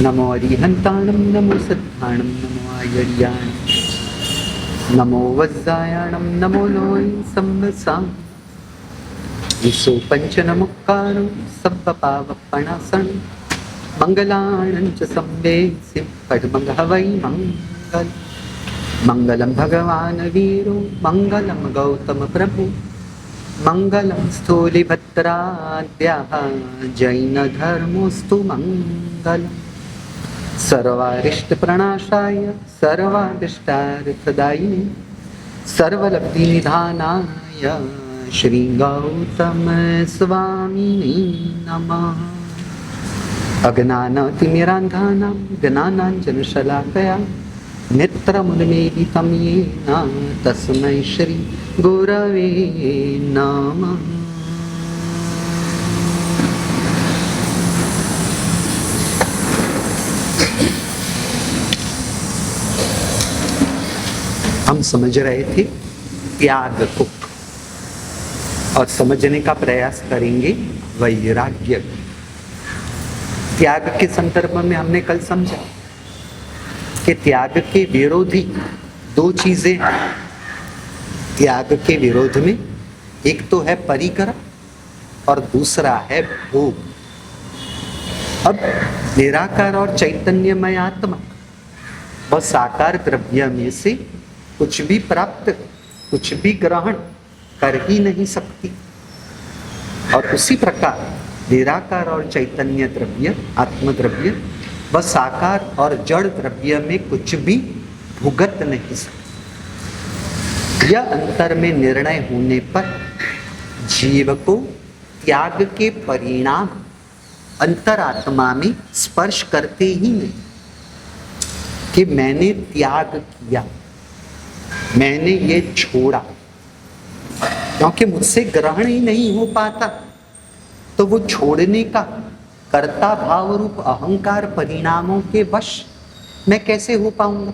नमो अरिहंताणं नमो सिद्धाणं नमो आयर्याणं नमो वज्रायाणं नमो लोय संवसां ईसो पंचनमुक्कारो सब्बपावपणासं मंगलाणं च संवेत्स्यं पद्मगः वै मंगल मंगलं भगवान् वीरो मंगलं गौतम प्रभु मंगलं स्थूलिभद्राद्याः जैनधर्मोऽस्तु मंगलम् सर्वारिष्टप्रणाशाय सर्वारिष्टार्थदायिने सर्वलब्धिनिधानाय श्री गौतम स्वामिने नमः। अज्ञानातिमिरान्धानां ज्ञानाञ्जनशलाकया नेत्रमुन्मीलितं येन तस्मै श्री गुरवे नमः। हम समझ रहे थे त्याग को और समझने का प्रयास करेंगे वैराग्य। त्याग के संदर्भ में हमने कल समझा कि त्याग के विरोधी दो चीजें हैं। त्याग के विरोध में एक तो है परिकर और दूसरा है भोग। अब निराकार और चैतन्यमय आत्मा वह साकार द्रव्य में से कुछ भी प्राप्त कुछ भी ग्रहण कर ही नहीं सकती और उसी प्रकार निराकार और चैतन्य द्रव्य आत्म द्रव्य वह साकार और जड़ द्रव्य में कुछ भी भुगत नहीं सकती। यह अंतर में निर्णय होने पर जीव को त्याग के परिणाम अंतरात्मा में स्पर्श करते ही नहीं कि मैंने त्याग किया, मैंने ये छोड़ा, क्योंकि मुझसे ग्रहण ही नहीं हो पाता तो वो छोड़ने का कर्ता भाव रूप अहंकार परिणामों के वश मैं कैसे हो पाऊंगा।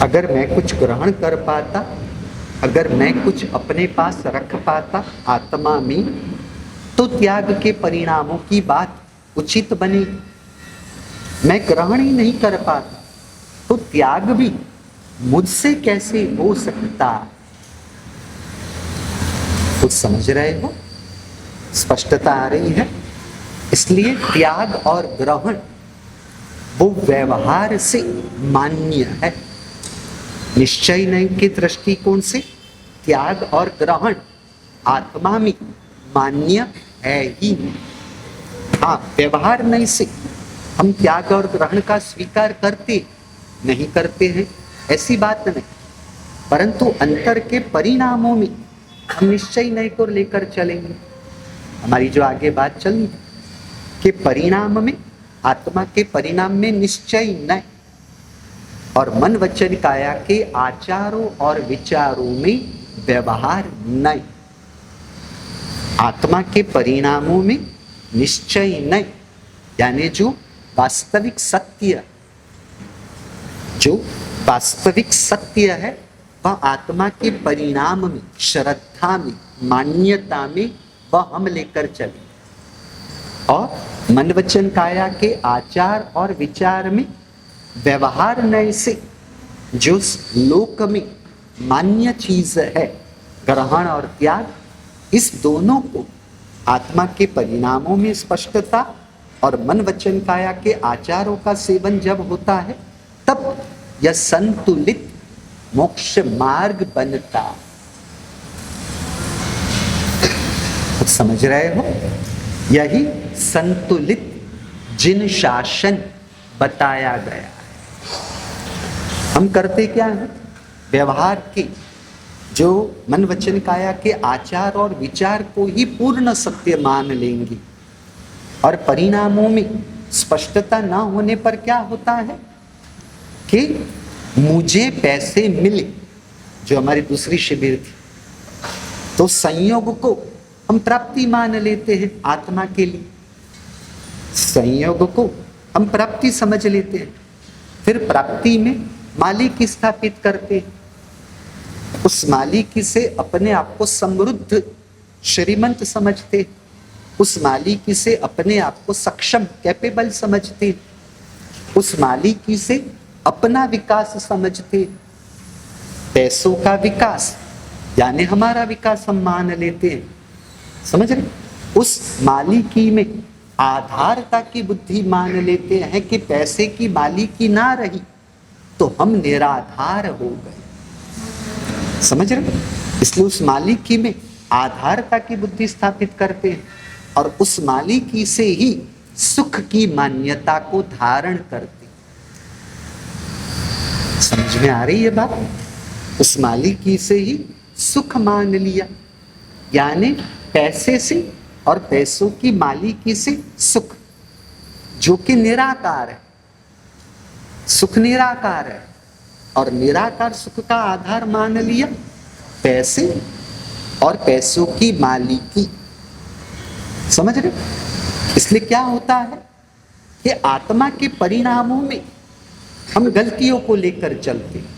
अगर मैं कुछ ग्रहण कर पाता, अगर मैं कुछ अपने पास रख पाता आत्मा में, तो त्याग के परिणामों की बात उचित बनी। मैं ग्रहण ही नहीं कर पाता तो त्याग भी मुझसे कैसे हो सकता। कुछ समझ रहे हो? स्पष्टता आ रही है? इसलिए त्याग और ग्रहण वो व्यवहार से मान्य है। निश्चय नहीं के दृष्टिकोण से त्याग और ग्रहण आत्मा में मान्य है ही नहीं। हाँ, व्यवहार नहीं से हम त्याग और ग्रहण का स्वीकार करते नहीं करते हैं, ऐसी बात नहीं, परंतु अंतर के परिणामों में हम निश्चय नहीं को लेकर चलेंगे। हमारी जो आगे बात चली कि परिणाम में आत्मा के परिणाम में निश्चय नहीं और मन वचन काया के आचारों और विचारों में व्यवहार नहीं। आत्मा के परिणामों में निश्चय नहीं, यानी जो वास्तविक सत्य है वह आत्मा के परिणाम में, श्रद्धा में, मान्यता में वह हम लेकर चले और मन वचन काया के आचार और विचार में व्यवहार नए से जो लोक में मान्य चीज है ग्रहण और त्याग, इस दोनों को आत्मा के परिणामों में स्पष्टता और मन वचन काया के आचारों का सेवन जब होता है तब यह संतुलित मोक्ष मार्ग बनता। समझ रहे हो? यही संतुलित जिन शासन बताया गया है। हम करते क्या है? व्यवहार के जो मन वचन काया के आचार और विचार को ही पूर्ण सत्य मान लेंगे और परिणामों में स्पष्टता ना होने पर क्या होता है कि मुझे पैसे मिले, जो हमारी दूसरी शिविर थी, तो संयोग को हम प्राप्ति मान लेते हैं। आत्मा के लिए संयोग को हम प्राप्ति समझ लेते हैं, फिर प्राप्ति में मालिक स्थापित करते हैं, उस मालिक से अपने आप को समृद्ध श्रीमंत समझते हैं। उस मालिकी से अपने आप को सक्षम कैपेबल समझते हैं, उस मालिकी से अपना विकास समझते हैं। पैसों का विकास यानी हमारा विकास हम मान लेते हैं, समझ रहे? उस मालिकी में आधारता की बुद्धि मान लेते हैं कि पैसे की मालिकी ना रही तो हम निराधार हो गए, समझ रहे? इसलिए उस मालिकी में आधारता की बुद्धि स्थापित करते हैं और उस मालिकी से ही सुख की मान्यता को धारण करते हैं। समझ में आ रही है बात? उस मालिकी से ही सुख मान लिया, यानी पैसे से और पैसों की मालिकी से सुख, जो कि निराकार है। सुख निराकार है और निराकार सुख का आधार मान लिया पैसे और पैसों की मालिकी, समझ रहे? इसलिए क्या होता है कि आत्मा के परिणामों में हम गलतियों को लेकर चलते हैं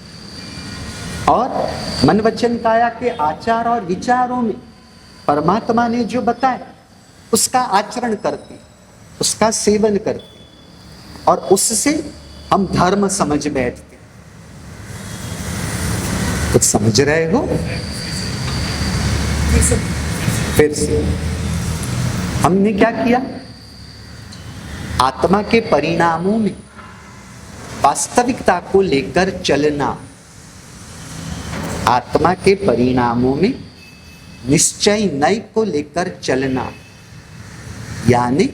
और मन वचन काया के आचार और विचारों में परमात्मा ने जो बताया उसका आचरण करते, उसका सेवन करते और उससे हम धर्म समझ बैठते। कुछ समझ रहे हो? फिर से हमने क्या किया? आत्मा के परिणामों में वास्तविकता को लेकर चलना, आत्मा के परिणामों में निश्चय नय को लेकर चलना, यानी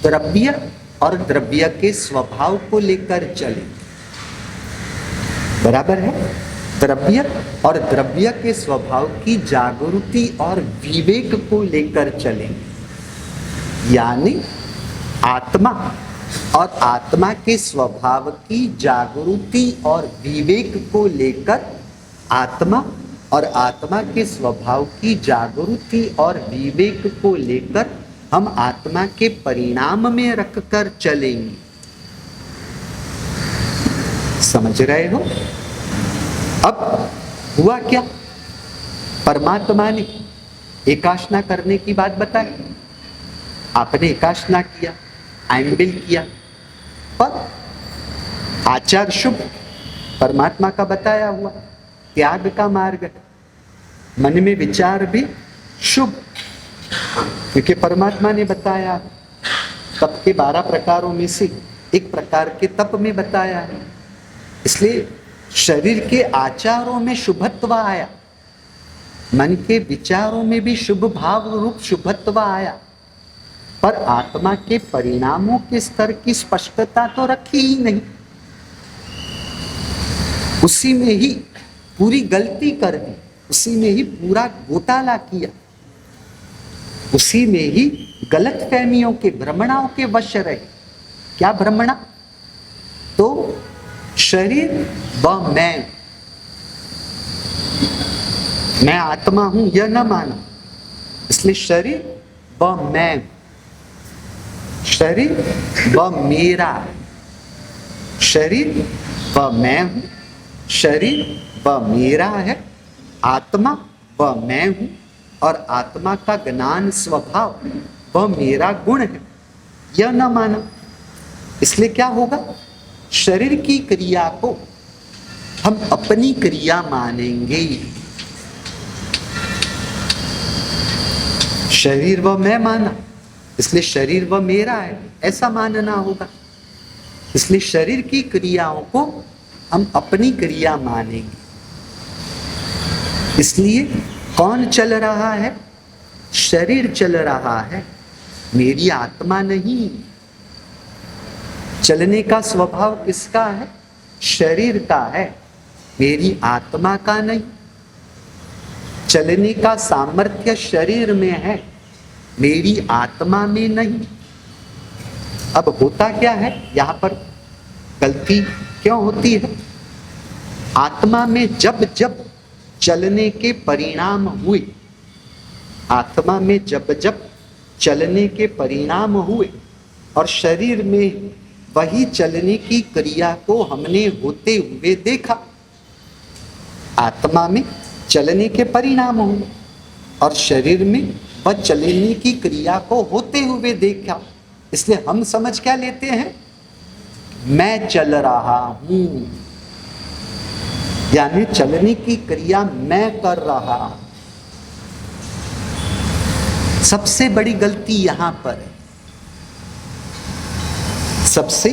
द्रव्य और द्रव्य के स्वभाव को लेकर चले। बराबर है? द्रव्य और द्रव्य के स्वभाव की जागृति और विवेक को लेकर चले, यानी आत्मा और आत्मा के स्वभाव की जागृति और विवेक को लेकर, आत्मा और आत्मा के स्वभाव की जागृति और विवेक को लेकर हम आत्मा के परिणाम में रखकर चलेंगे। समझ रहे हो? अब हुआ क्या? परमात्मा ने एकाशना करने की बात बताई, आपने एकाशना किया, आइंबिल किया, पर आचार शुभ परमात्मा का बताया हुआ, त्याग का मार्ग है, मन में विचार भी शुभ, क्योंकि परमात्मा ने बताया तप के 12 प्रकारों में से एक प्रकार के तप में बताया है। इसलिए शरीर के आचारों में शुभत्व आया, मन के विचारों में भी शुभ भाव रूप शुभत्व आया, पर आत्मा के परिणामों के स्तर की स्पष्टता तो रखी ही नहीं। उसी में ही पूरी गलती कर दी, उसी में ही पूरा घोटाला किया, उसी में ही गलत फहमियों के भ्रमणाओं के वश रहे। क्या भ्रमणा? तो शरीर व मैं आत्मा हूं यह न माना, इसलिए शरीर व मैं, शरीर व मेरा, शरीर व मैं हूं, शरीर व मेरा है, आत्मा व मैं हूं और आत्मा का ज्ञान स्वभाव वह मेरा गुण है, यह न माना। इसलिए क्या होगा? शरीर की क्रिया को हम अपनी क्रिया मानेंगे। शरीर व मैं माना, इसलिए शरीर व मेरा है, ऐसा मानना होगा। इसलिए शरीर की क्रियाओं को हम अपनी क्रिया मानेंगे। इसलिए कौन चल रहा है? शरीर चल रहा है, मेरी आत्मा नहीं। चलने का स्वभाव किसका है? शरीर का है, मेरी आत्मा का नहीं। चलने का सामर्थ्य शरीर में है, मेरी आत्मा में नहीं। अब होता क्या है? यहां पर गलती क्यों होती है? आत्मा में जब जब चलने के परिणाम हुए, आत्मा में जब जब चलने के परिणाम हुए और शरीर में वही चलने की क्रिया को हमने होते हुए देखा, आत्मा में चलने के परिणाम हुए और शरीर में वह चलने की क्रिया को होते हुए देखा, इसलिए हम समझ क्या लेते हैं, मैं चल रहा हूं, यानी चलने की क्रिया मैं कर रहा हूं। सबसे बड़ी गलती यहां पर है, सबसे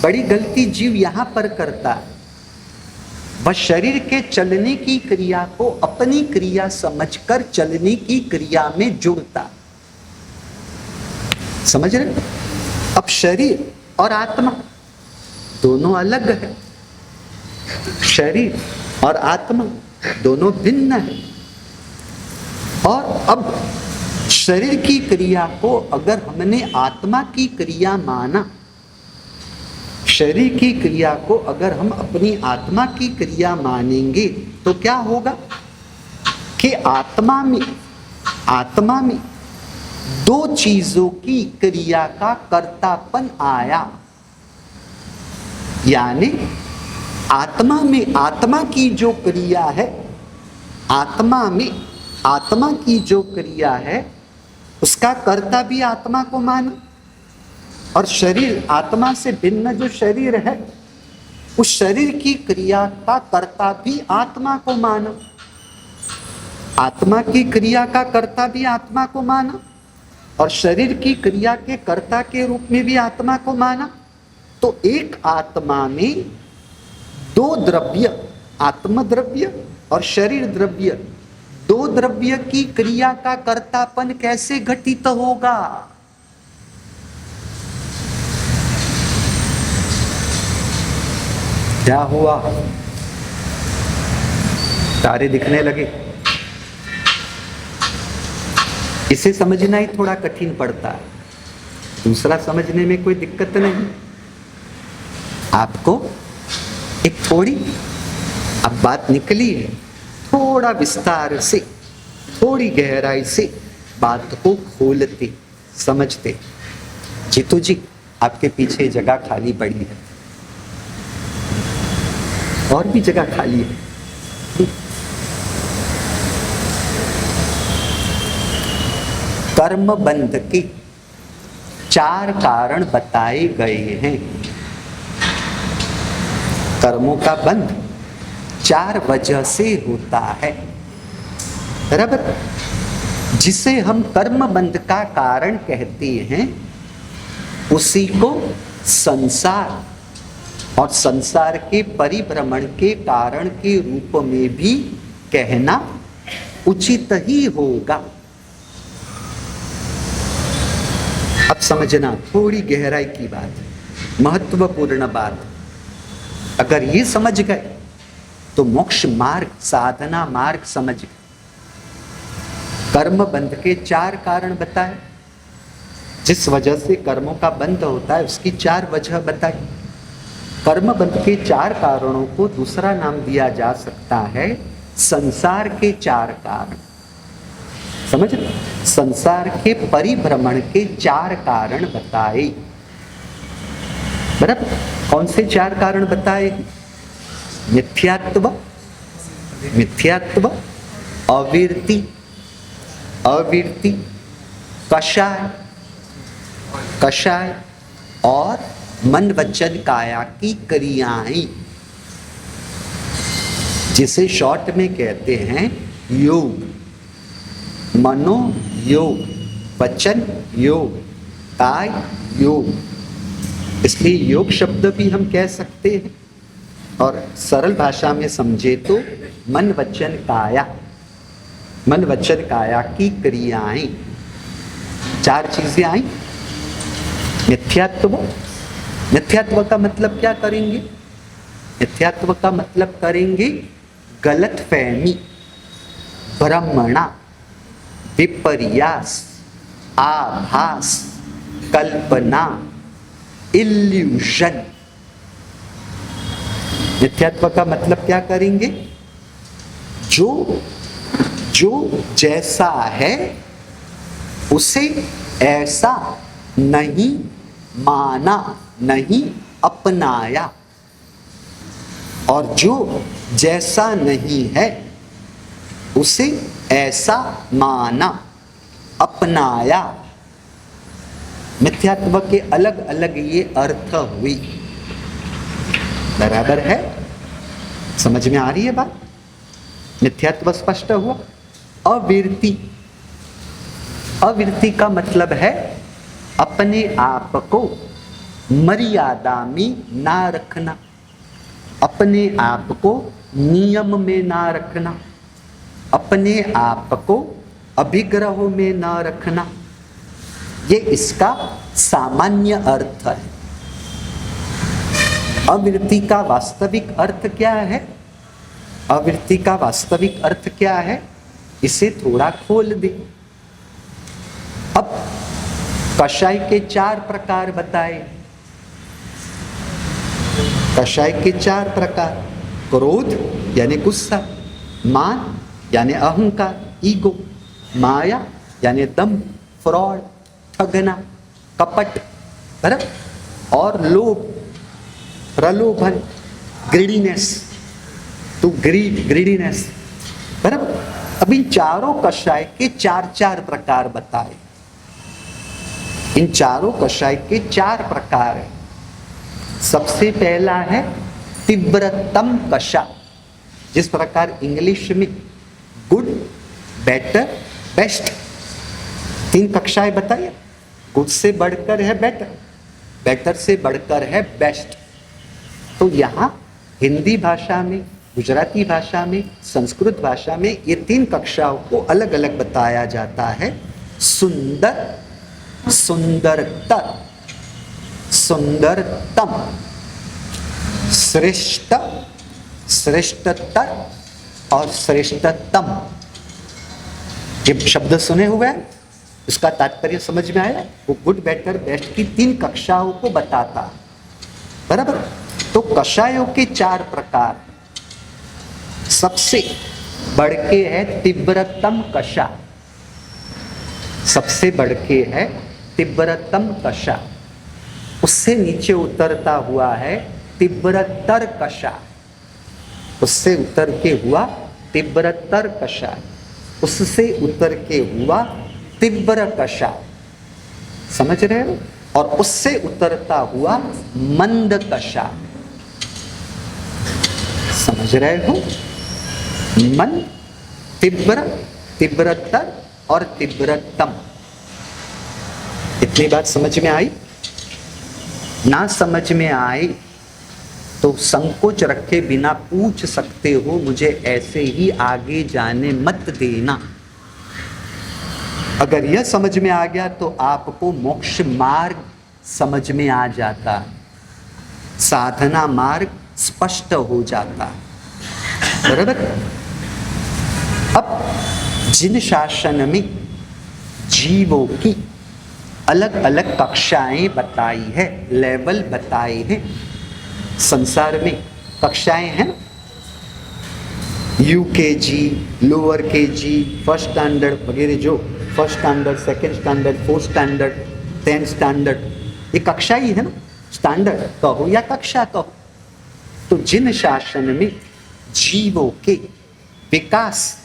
बड़ी गलती जीव यहां पर करता है, वह शरीर के चलने की क्रिया को अपनी क्रिया समझकर चलने की क्रिया में जुड़ता। समझ रहे? अब शरीर और आत्मा दोनों अलग है, शरीर और आत्मा दोनों भिन्न है। और अब शरीर की क्रिया को अगर हमने आत्मा की क्रिया माना, शरीर की क्रिया को अगर हम अपनी आत्मा की क्रिया मानेंगे तो क्या होगा कि आत्मा में दो चीजों की क्रिया का कर्तापन आया। यानी आत्मा में आत्मा की जो क्रिया है, आत्मा में आत्मा की जो क्रिया है उसका कर्ता भी आत्मा को माना, और शरीर आत्मा से भिन्न जो शरीर है उस शरीर की क्रिया का कर्ता भी आत्मा को माना, आत्मा की क्रिया का कर्ता भी आत्मा को माना और शरीर की क्रिया के कर्ता के रूप में भी आत्मा को माना। तो एक आत्मा में दो द्रव्य, आत्म द्रव्य और शरीर द्रव्य, दो द्रव्य की क्रिया का कर्तापन कैसे घटित होगा? क्या हुआ? तारे दिखने लगे। इसे समझना ही थोड़ा कठिन पड़ता है, दूसरा समझने में कोई दिक्कत नहीं। आपको एक थोड़ी अब बात निकली है, थोड़ा विस्तार से, थोड़ी गहराई से बात को खोलते समझते। जीतू जी, आपके पीछे जगह खाली पड़ी है, और भी जगह खाली है। कर्म बंध के 4 कारण बताए गए हैं। कर्मों का बंध 4 वजह से होता है, बराबर। जिसे हम कर्म बंध का कारण कहते हैं उसी को संसार और संसार के परिभ्रमण के कारण के रूप में भी कहना उचित ही होगा। अब समझना, थोड़ी गहराई की बात, महत्वपूर्ण बात। अगर ये समझ गए तो मोक्ष मार्ग, साधना मार्ग समझ गए। कर्म बंध के 4 कारण बताए, जिस वजह से कर्मों का बंध होता है उसकी 4 वजह बताई। कर्म बंध के 4 कारणों को दूसरा नाम दिया जा सकता है संसार के 4 कारण। समझ रहे? संसार के परिभ्रमण के 4 कारण बताए, बराबर। कौन से 4 कारण बताए? मिथ्यात्व, मिथ्यात्व, अविरति, अविरति, कषाय, कषाय और मन वचन काया की क्रियाएं, जिसे शॉर्ट में कहते हैं योग। मनो योग, वचन योग, काय योग। इसलिए योग शब्द भी हम कह सकते हैं, और सरल भाषा में समझे तो मन वचन काया, मन वचन काया की क्रियाएं। 4 चीजें आई। मिथ्यात्व, मिथ्यात्व का मतलब क्या करेंगे? मिथ्यात्व का मतलब करेंगे गलत फहमी, भ्रमणा, विपर्यास, आभास, कल्पना, इल्यूशन। मिथ्यात्व का मतलब क्या करेंगे? जो जैसा है उसे ऐसा नहीं माना, नहीं अपनाया, और जो जैसा नहीं है उसे ऐसा माना, अपनाया। मिथ्यात्व के अलग अलग ये अर्थ हुई। बराबर है? समझ में आ रही है बात? मिथ्यात्व स्पष्ट हुआ। अविरति, अविरति का मतलब है अपने आप को मर्यादा में ना रखना, अपने आप को नियम में ना रखना, अपने आप को अभिग्रह में ना रखना। ये इसका सामान्य अर्थ है। अविरति का वास्तविक अर्थ क्या है? अविरति का वास्तविक अर्थ क्या है, इसे थोड़ा खोल दे। अब कषाय के 4 प्रकार बताए। कषाय के 4 प्रकार, क्रोध यानी गुस्सा, मान यानी अहंकार, ईगो, माया यानी दम, फ्रॉड, ठगना, कपट, बराबर, और लोभ, प्रलोभन, ग्रीडीनेस, टू ग्रीड, ग्रीडीनेस, बराबर। अब इन चारों कषाय के 4 प्रकार बताए। इन चारों कषाय के 4 प्रकार है। सबसे पहला है तीव्रतम कषाय, जिस प्रकार इंग्लिश में गुड, बेटर, बेस्ट 3 कक्षाएं बताइए। गुड से बढ़कर है बेटर, बेटर से बढ़कर है बेस्ट। तो यहाँ हिंदी भाषा में, गुजराती भाषा में, संस्कृत भाषा में ये 3 कक्षाओं को अलग अलग बताया जाता है। सुंदर, सुंदरतर, सुंदरतम, श्रेष्ठ, श्रेष्ठतर और श्रेष्ठतम। ये शब्द सुने हुए हैं, इसका तात्पर्य समझ में आया? वो गुड, बेटर, बेस्ट की 3 कक्षाओं को बताता है, बराबर। तो कषायों के 4 प्रकार। सबसे बढ़ के है तीव्रतम कषाय, सबसे बढ़ के है तीव्रतम कषाय। उससे नीचे उतरता हुआ है तीव्रतर कषाय, उससे उतर के हुआ तीव्रतर कषाय, उससे उतर के हुआ तीव्र कषाय, समझ रहे हो? और उससे उतरता हुआ मंद कषाय, समझ रहे हो? मन, तीव्र, तीव्रतर और तीव्रतम। इतनी बात समझ में आई? ना समझ में आई तो संकोच रखे बिना पूछ सकते हो, मुझे ऐसे ही आगे जाने मत देना। अगर यह समझ में आ गया तो आपको मोक्ष मार्ग समझ में आ जाता है, साधना मार्ग स्पष्ट हो जाता है, बराबर। अब जिन शासन में जीवों की अलग अलग कक्षाएं बताई है, लेवल बताए हैं, संसार में कक्षाएं हैं, UKG, lower KG, first standard वगैरह, जो first standard, second standard, fourth standard, 10th standard, ये कक्षा ही है ना, स्टैंडर्ड कहो या कक्षा कहो। तो जिन शासन में जीवों के विकास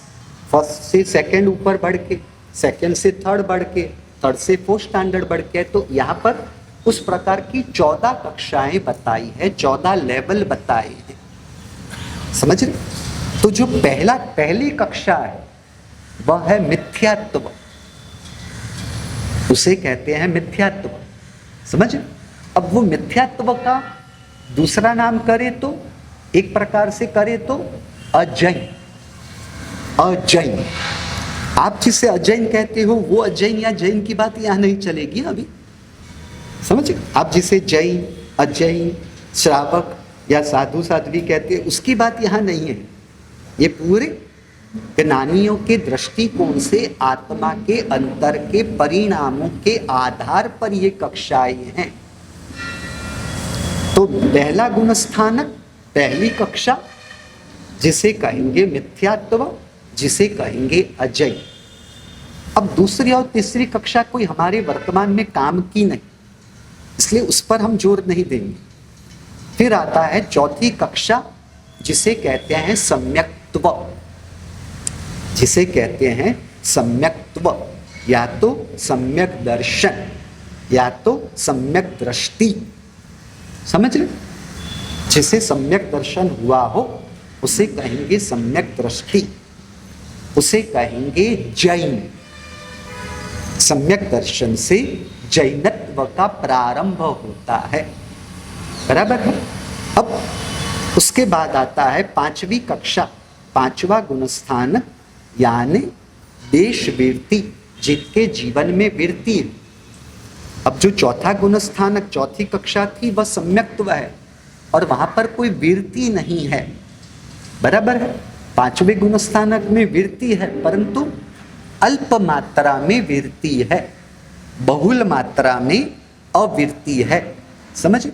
फर्स्ट से सेकेंड ऊपर बढ़ के, सेकेंड से थर्ड बढ़ के, थर्ड से फोर्थ स्टैंडर्ड बढ़ के, तो यहाँ पर उस प्रकार की 14 कक्षाएं बताई है, 14 लेवल बताए हैं, समझ रहे? तो जो पहली कक्षा है वह है मिथ्यात्व, उसे कहते हैं मिथ्यात्व, समझ? अब वो मिथ्यात्व का दूसरा नाम करे तो, एक प्रकार से करे तो अजैन। अजैन, आप जिसे अजैन कहते हो वो अजैन या जैन की बात यहां नहीं चलेगी अभी, समझे? आप जिसे जैन, अजैन, श्रावक या साधु साध्वी कहते हैं उसकी बात यहां नहीं है। ये पूरे ज्ञानियों के दृष्टिकोण से आत्मा के अंतर के परिणामों के आधार पर ये कक्षाएं हैं। तो पहला गुण स्थानक, पहली कक्षा, जिसे कहेंगे मिथ्यात्व, जिसे कहेंगे अजैन। अब दूसरी और तीसरी कक्षा कोई हमारे वर्तमान में काम की नहीं, इसलिए उस पर हम जोर नहीं देंगे। फिर आता है चौथी कक्षा, जिसे कहते हैं सम्यक्त्व, जिसे कहते हैं सम्यक्त्व। या तो सम्यक दर्शन, या तो सम्यक दृष्टि। समझ रहे? जिसे सम्यक दर्शन हुआ हो उसे कहेंगे सम्यक दृष्टि, उसे कहेंगे जैन। सम्यक दर्शन से जैनत्व का प्रारंभ होता है, बराबर है। अब उसके बाद आता है 5वीं कक्षा, 5वां गुणस्थान, यानी देश वृत्ति, जिनके जीवन में वृत्ति है। अब जो चौथा गुणस्थानक, चौथी कक्षा थी, वह सम्यक्त्व है और वहां पर कोई वृत्ति नहीं है, बराबर है। 5वें गुणस्थानक में वृत्ति है, परंतु अल्प मात्रा में वृत्ति है, बहुल मात्रा में अवृत्ति है। समझ?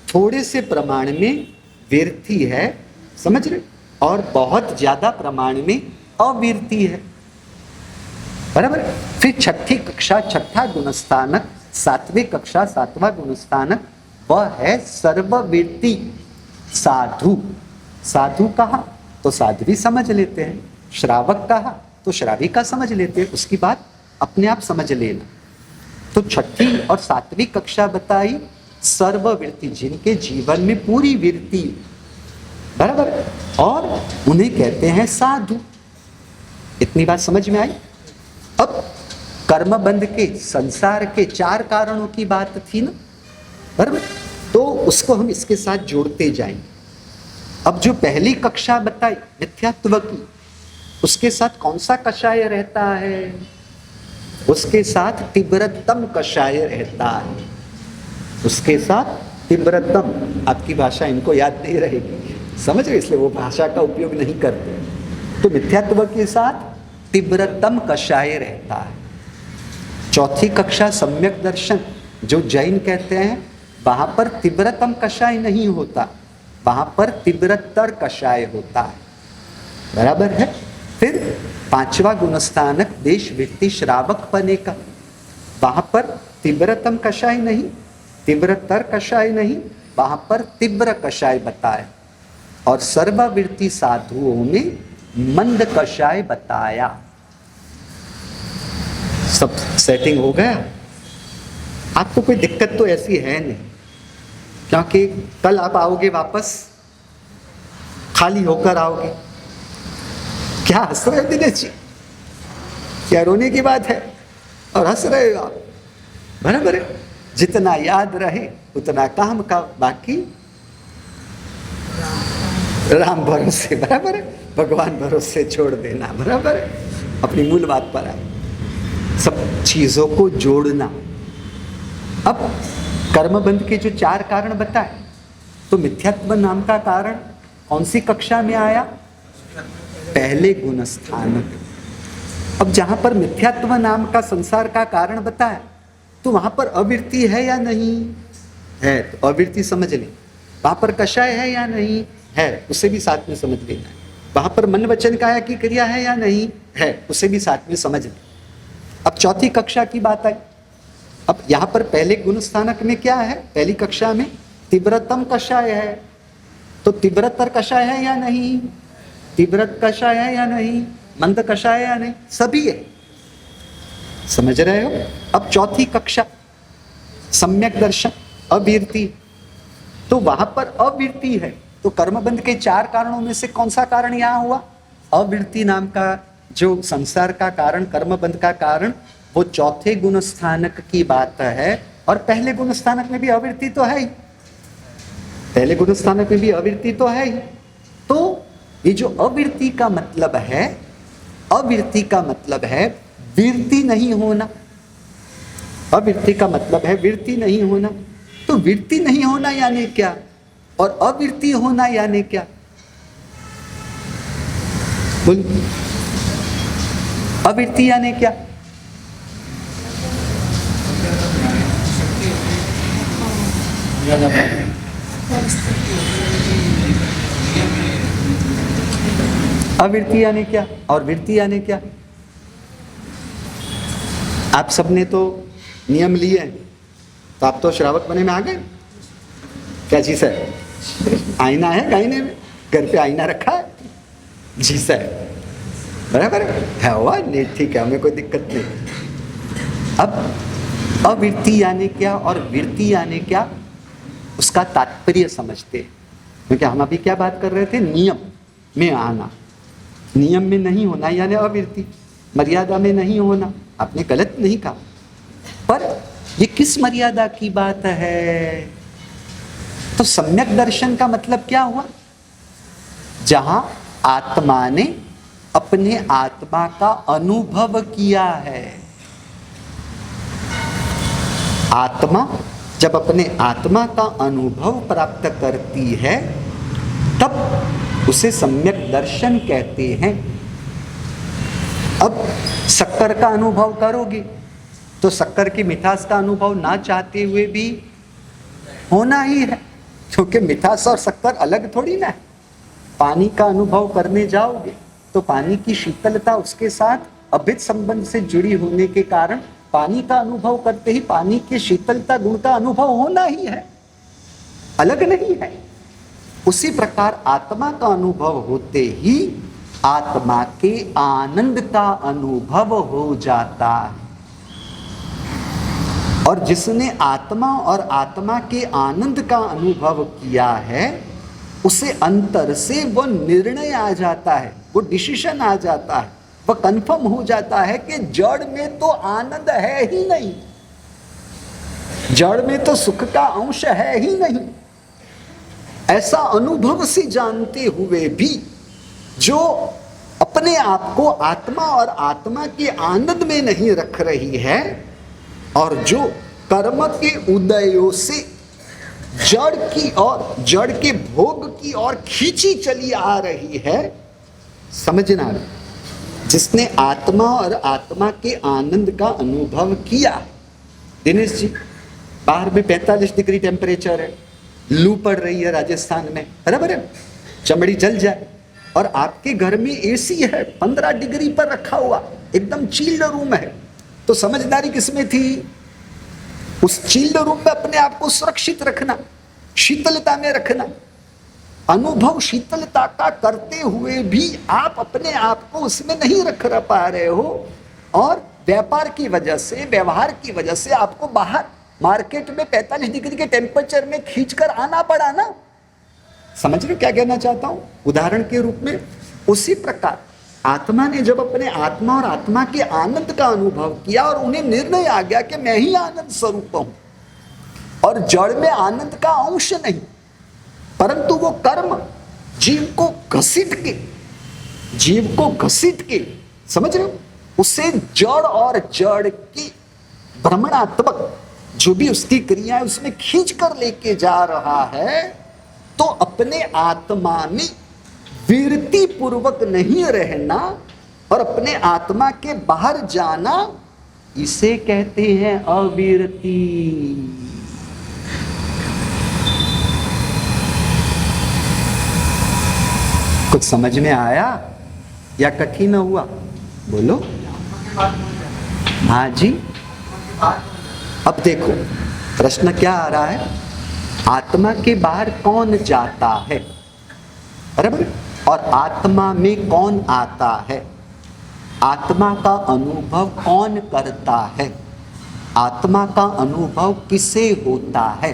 थोड़े से प्रमाण में वृत्ति है, समझ रहे, और बहुत ज्यादा प्रमाण में अवृत्ति है, बराबर। फिर छठी कक्षा, छठा गुणस्थानक, 7वीं कक्षा, 7वां गुणस्थानक, वह है सर्ववृत्ति साधु। साधु कहा तो साध्वी समझ लेते हैं, श्रावक कहा तो श्राविका समझ लेते हैं, उसकी बात अपने आप समझ लेना। तो छठी और 7वीं कक्षा बताई सर्ववृत्ति, जिनके जीवन में पूरी वृत्ति, बराबर, और उन्हें कहते हैं साधु। इतनी बात समझ में आई? अब कर्मबंध के, संसार के 4 कारणों की बात थी ना, बराबर, तो उसको हम इसके साथ जोड़ते जाएंगे। अब जो पहली कक्षा बताई मिथ्यात्व की, उसके साथ कौन सा कषाय रहता है? उसके साथ तीव्रतम कषाय रहता है, उसके साथ तीव्रतम। आपकी भाषा इनको याद नहीं रहेगी, समझ रहे, इसलिए वो भाषा का उपयोग नहीं करते। तो मिथ्यात्व के साथ तीव्रतम कषाय रहता है। चौथी कक्षा सम्यक दर्शन, जो जैन कहते हैं, वहां पर तीव्रतम कषाय नहीं होता, वहां पर तीव्रतर कषाय होता है, बराबर है। फिर 5वां गुणस्थानक देश वृत्ति श्रावक पने का, वहां पर तीव्रतम कषाय नहीं, तीव्रतर कषाय नहीं, वहां पर तीव्र कषाय बताया। और सर्ववृत्ति साधुओं में मंद कषाय बताया। सब सेटिंग हो गया? आपको कोई दिक्कत तो ऐसी है नहीं, क्योंकि कल आप आओगे वापस खाली होकर आओगे। क्या हंस रहे हो दिनेश जी? क्या रोने की बात है? और हंस रहे हो आप, बराबर है। जितना याद रहे उतना काम का, बाकी राम भरोसे, बराबर है, भगवान भरोसे छोड़ देना, बराबर है। अपनी मूल बात पर आए, सब चीजों को जोड़ना। अब कर्मबंध के जो 4 कारण बताए, तो मिथ्यात्व नाम का कारण कौन सी कक्षा में आया? पहले गुणस्थानक। अब जहां पर मिथ्यात्व नाम का संसार का कारण बताया, तो वहां पर अवृत्ति है या नहीं है? तो अवृत्ति समझ लें। वहां पर कषाय है या नहीं है? उसे भी साथ में समझ लेना है। वहां पर मन वचन काया की क्रिया है या नहीं है? उसे भी साथ में समझ लें। अब चौथी कक्षा की बात आई। अब यहां पर पहले गुणस्थानक में क्या है? पहली कक्षा में तीव्रतम कषाय है, तो तीव्रतर कषाय है या नहीं? तीव्रत कषाय है या नहीं? मंद कषाय है या नहीं? सभी है, समझ रहे हो? अब चौथी कक्षा सम्यक दर्शन, अवृत्ति, तो वहां पर अवृत्ति है। तो कर्मबंध के 4 कारणों में से कौन सा कारण यहां हुआ? अवृत्ति नाम का जो संसार का कारण, कर्मबंध का कारण, वो चौथे गुणस्थानक की बात है। और पहले गुणस्थानक में भी अवृत्ति तो है ही, पहले गुणस्थानक में भी अवृत्ति तो है ही। तो ये जो अवृत्ति का मतलब है, अवृत्ति का मतलब है वृत्ति नहीं होना। अवृत्ति का मतलब है वृत्ति नहीं होना। तो वृत्ति नहीं होना यानी क्या, और अवृत्ति होना यानी क्या? बोल, अवृत्ति यानी क्या? अवृत्ति यानी क्या और वृत्ति यानी क्या? आप सबने तो नियम लिए हैं, तो आप तो श्रावक बने में आ गए। क्या जी सर? आईना है आईने में, घर पे आईना रखा है जी सर, बराबर है हुआ नहीं? ठीक है, हमें कोई दिक्कत नहीं। अब अविरति यानी क्या और विरति यानी क्या, उसका तात्पर्य समझते हैं। क्योंकि हम अभी क्या बात कर रहे थे, नियम में आना, नियम में नहीं होना यानी अविरति, मर्यादा में नहीं होना। आपने गलत नहीं कहा, पर ये किस मर्यादा की बात है? तो सम्यक दर्शन का मतलब क्या हुआ? जहां आत्मा ने अपने आत्मा का अनुभव किया है। आत्मा जब अपने आत्मा का अनुभव प्राप्त करती है तब उसे सम्यक दर्शन कहते हैं। अब शक्कर का अनुभव करोगे तो शक्कर की मिठास का अनुभव ना चाहते हुए भी होना ही है, क्योंकि मिठास और शक्कर अलग थोड़ी ना है। पानी का अनुभव करने जाओगे तो पानी की शीतलता उसके साथ अभिन्न संबंध से जुड़ी होने के कारण पानी का अनुभव करते ही पानी के शीतलता गुण का अनुभव होना ही है, अलग नहीं है। उसी प्रकार आत्मा का अनुभव होते ही आत्मा के आनंद का अनुभव हो जाता है। और जिसने आत्मा और आत्मा के आनंद का अनुभव किया है उसे अंतर से वो निर्णय आ जाता है, वो डिसीजन आ जाता है, वह कंफर्म हो जाता है कि जड़ में तो आनंद है ही नहीं, जड़ में तो सुख का अंश है ही नहीं। ऐसा अनुभव से जानते हुए भी जो अपने आप को आत्मा और आत्मा के आनंद में नहीं रख रही है और जो कर्म के उदयों से जड़ की और जड़ के भोग की ओर खींची चली आ रही है, समझना, जिसने आत्मा और आत्मा के आनंद का अनुभव किया। दिनेश जी, बाहर में 45 डिग्री टेम्परेचर है, लू पड़ रही है राजस्थान में, बराबर है, चमड़ी जल जाए, और आपके घर में एसी है 15 डिग्री पर रखा हुआ, एकदम चिल्ड रूम है, तो समझदारी किसमें थी? उस चिल्ड रूम में अपने आप को सुरक्षित रखना, शीतलता में रखना। अनुभव शीतलता का करते हुए भी आप अपने आप को उसमें नहीं रख पा रहे हो, और व्यापार की वजह से, व्यवहार की वजह से आपको बाहर मार्केट में 45 डिग्री के टेम्परेचर में खींचकर आना पड़ा ना। समझ रहे क्या कहना चाहता हूं? उदाहरण के रूप में उसी प्रकार आत्मा ने जब अपने आत्मा और आत्मा के आनंद का अनुभव किया और उन्हें निर्णय आ गया कि मैं ही आनंद स्वरूप हूं और जड़ में आनंद का अंश नहीं, परंतु वो कर्म जीव को घसीट के समझ रहे हो, उसे जड़ और जड़ की भ्रमणात्मक जो भी उसकी क्रिया है उसमें खींच कर लेके जा रहा है, तो अपने आत्मा में वीरति पूर्वक नहीं रहना और अपने आत्मा के बाहर जाना, इसे कहते हैं अवीरति। कुछ समझ में आया या कठिन हुआ? बोलो। हाँ जी, अब देखो प्रश्न क्या आ रहा है, आत्मा के बाहर कौन जाता है, बराबर, और आत्मा में कौन आता है, आत्मा का अनुभव कौन करता है, आत्मा का अनुभव किसे होता है?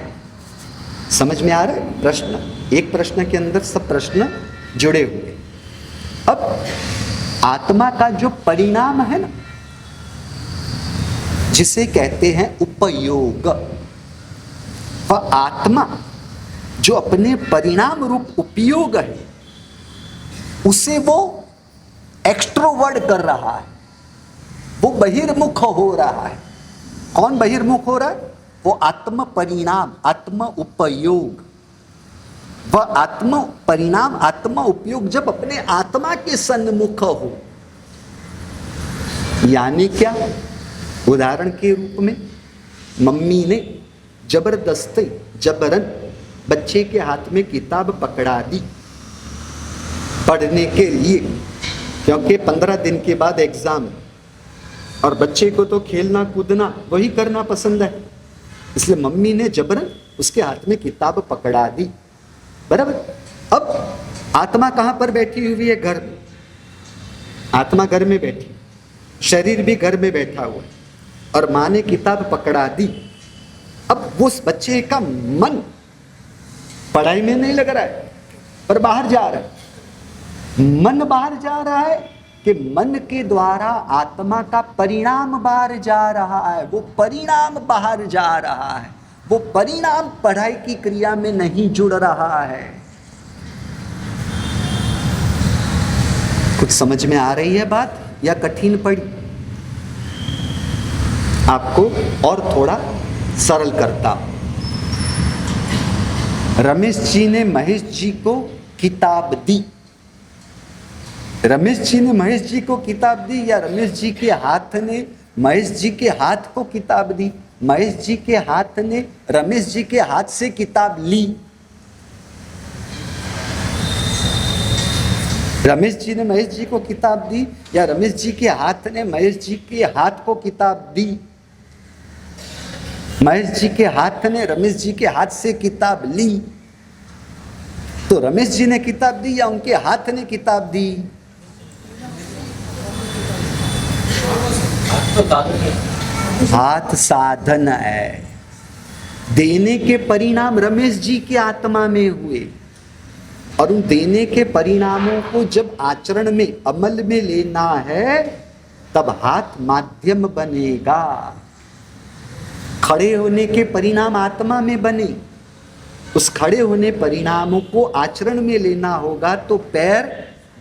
समझ में आ रहा है प्रश्न? एक प्रश्न के अंदर सब प्रश्न जुड़े हुए। अब आत्मा का जो परिणाम है ना, जिसे कहते हैं उपयोग, वह आत्मा जो अपने परिणाम रूप उपयोग है उसे वो एक्सट्रोवर्ड कर रहा है, वो बहिर्मुख हो रहा है। कौन बहिर्मुख हो रहा है? वो आत्म परिणाम, आत्म उपयोग। वह आत्म परिणाम, आत्म उपयोग जब अपने आत्मा के सन्मुख हो, यानी क्या? उदाहरण के रूप में मम्मी ने जबरदस्ती जबरन बच्चे के हाथ में किताब पकड़ा दी पढ़ने के लिए, क्योंकि 15 दिन के बाद एग्जाम और बच्चे को तो खेलना कूदना वही करना पसंद है, इसलिए मम्मी ने जबरन उसके हाथ में किताब पकड़ा दी, बराबर। अब आत्मा कहां पर बैठी हुई है? घर में। आत्मा घर में बैठी, शरीर भी घर में बैठा हुआ है, और माँ ने किताब पकड़ा दी। अब उस बच्चे का मन पढ़ाई में नहीं लग रहा है, पर बाहर जा रहा है। मन बाहर जा रहा है कि मन के द्वारा आत्मा का परिणाम बाहर जा रहा है। वो परिणाम बाहर जा रहा है, वो परिणाम पढ़ाई की क्रिया में नहीं जुड़ रहा है। कुछ समझ में आ रही है बात या कठिन पड़ी? आपको और थोड़ा सरल करता हूं। रमेश जी ने महेश जी को किताब दी। रमेश जी ने महेश जी को किताब दी या रमेश जी के हाथ ने महेश जी के हाथ को किताब दी? महेश जी के हाथ ने रमेश जी के हाथ से किताब ली। रमेश जी ने महेश जी को किताब दी या रमेश जी के हाथ ने महेश जी के हाथ को किताब दी? महेश जी के हाथ ने रमेश जी के हाथ से किताब ली। तो रमेश जी ने किताब दी या उनके हाथ ने किताब दी? हाथ साधन है। देने के परिणाम रमेश जी के आत्मा में हुए और उन देने के परिणामों को जब आचरण में अमल में लेना है तब हाथ माध्यम बनेगा। खड़े होने के परिणाम आत्मा में बने, उस खड़े होने परिणामों को आचरण में लेना होगा तो पैर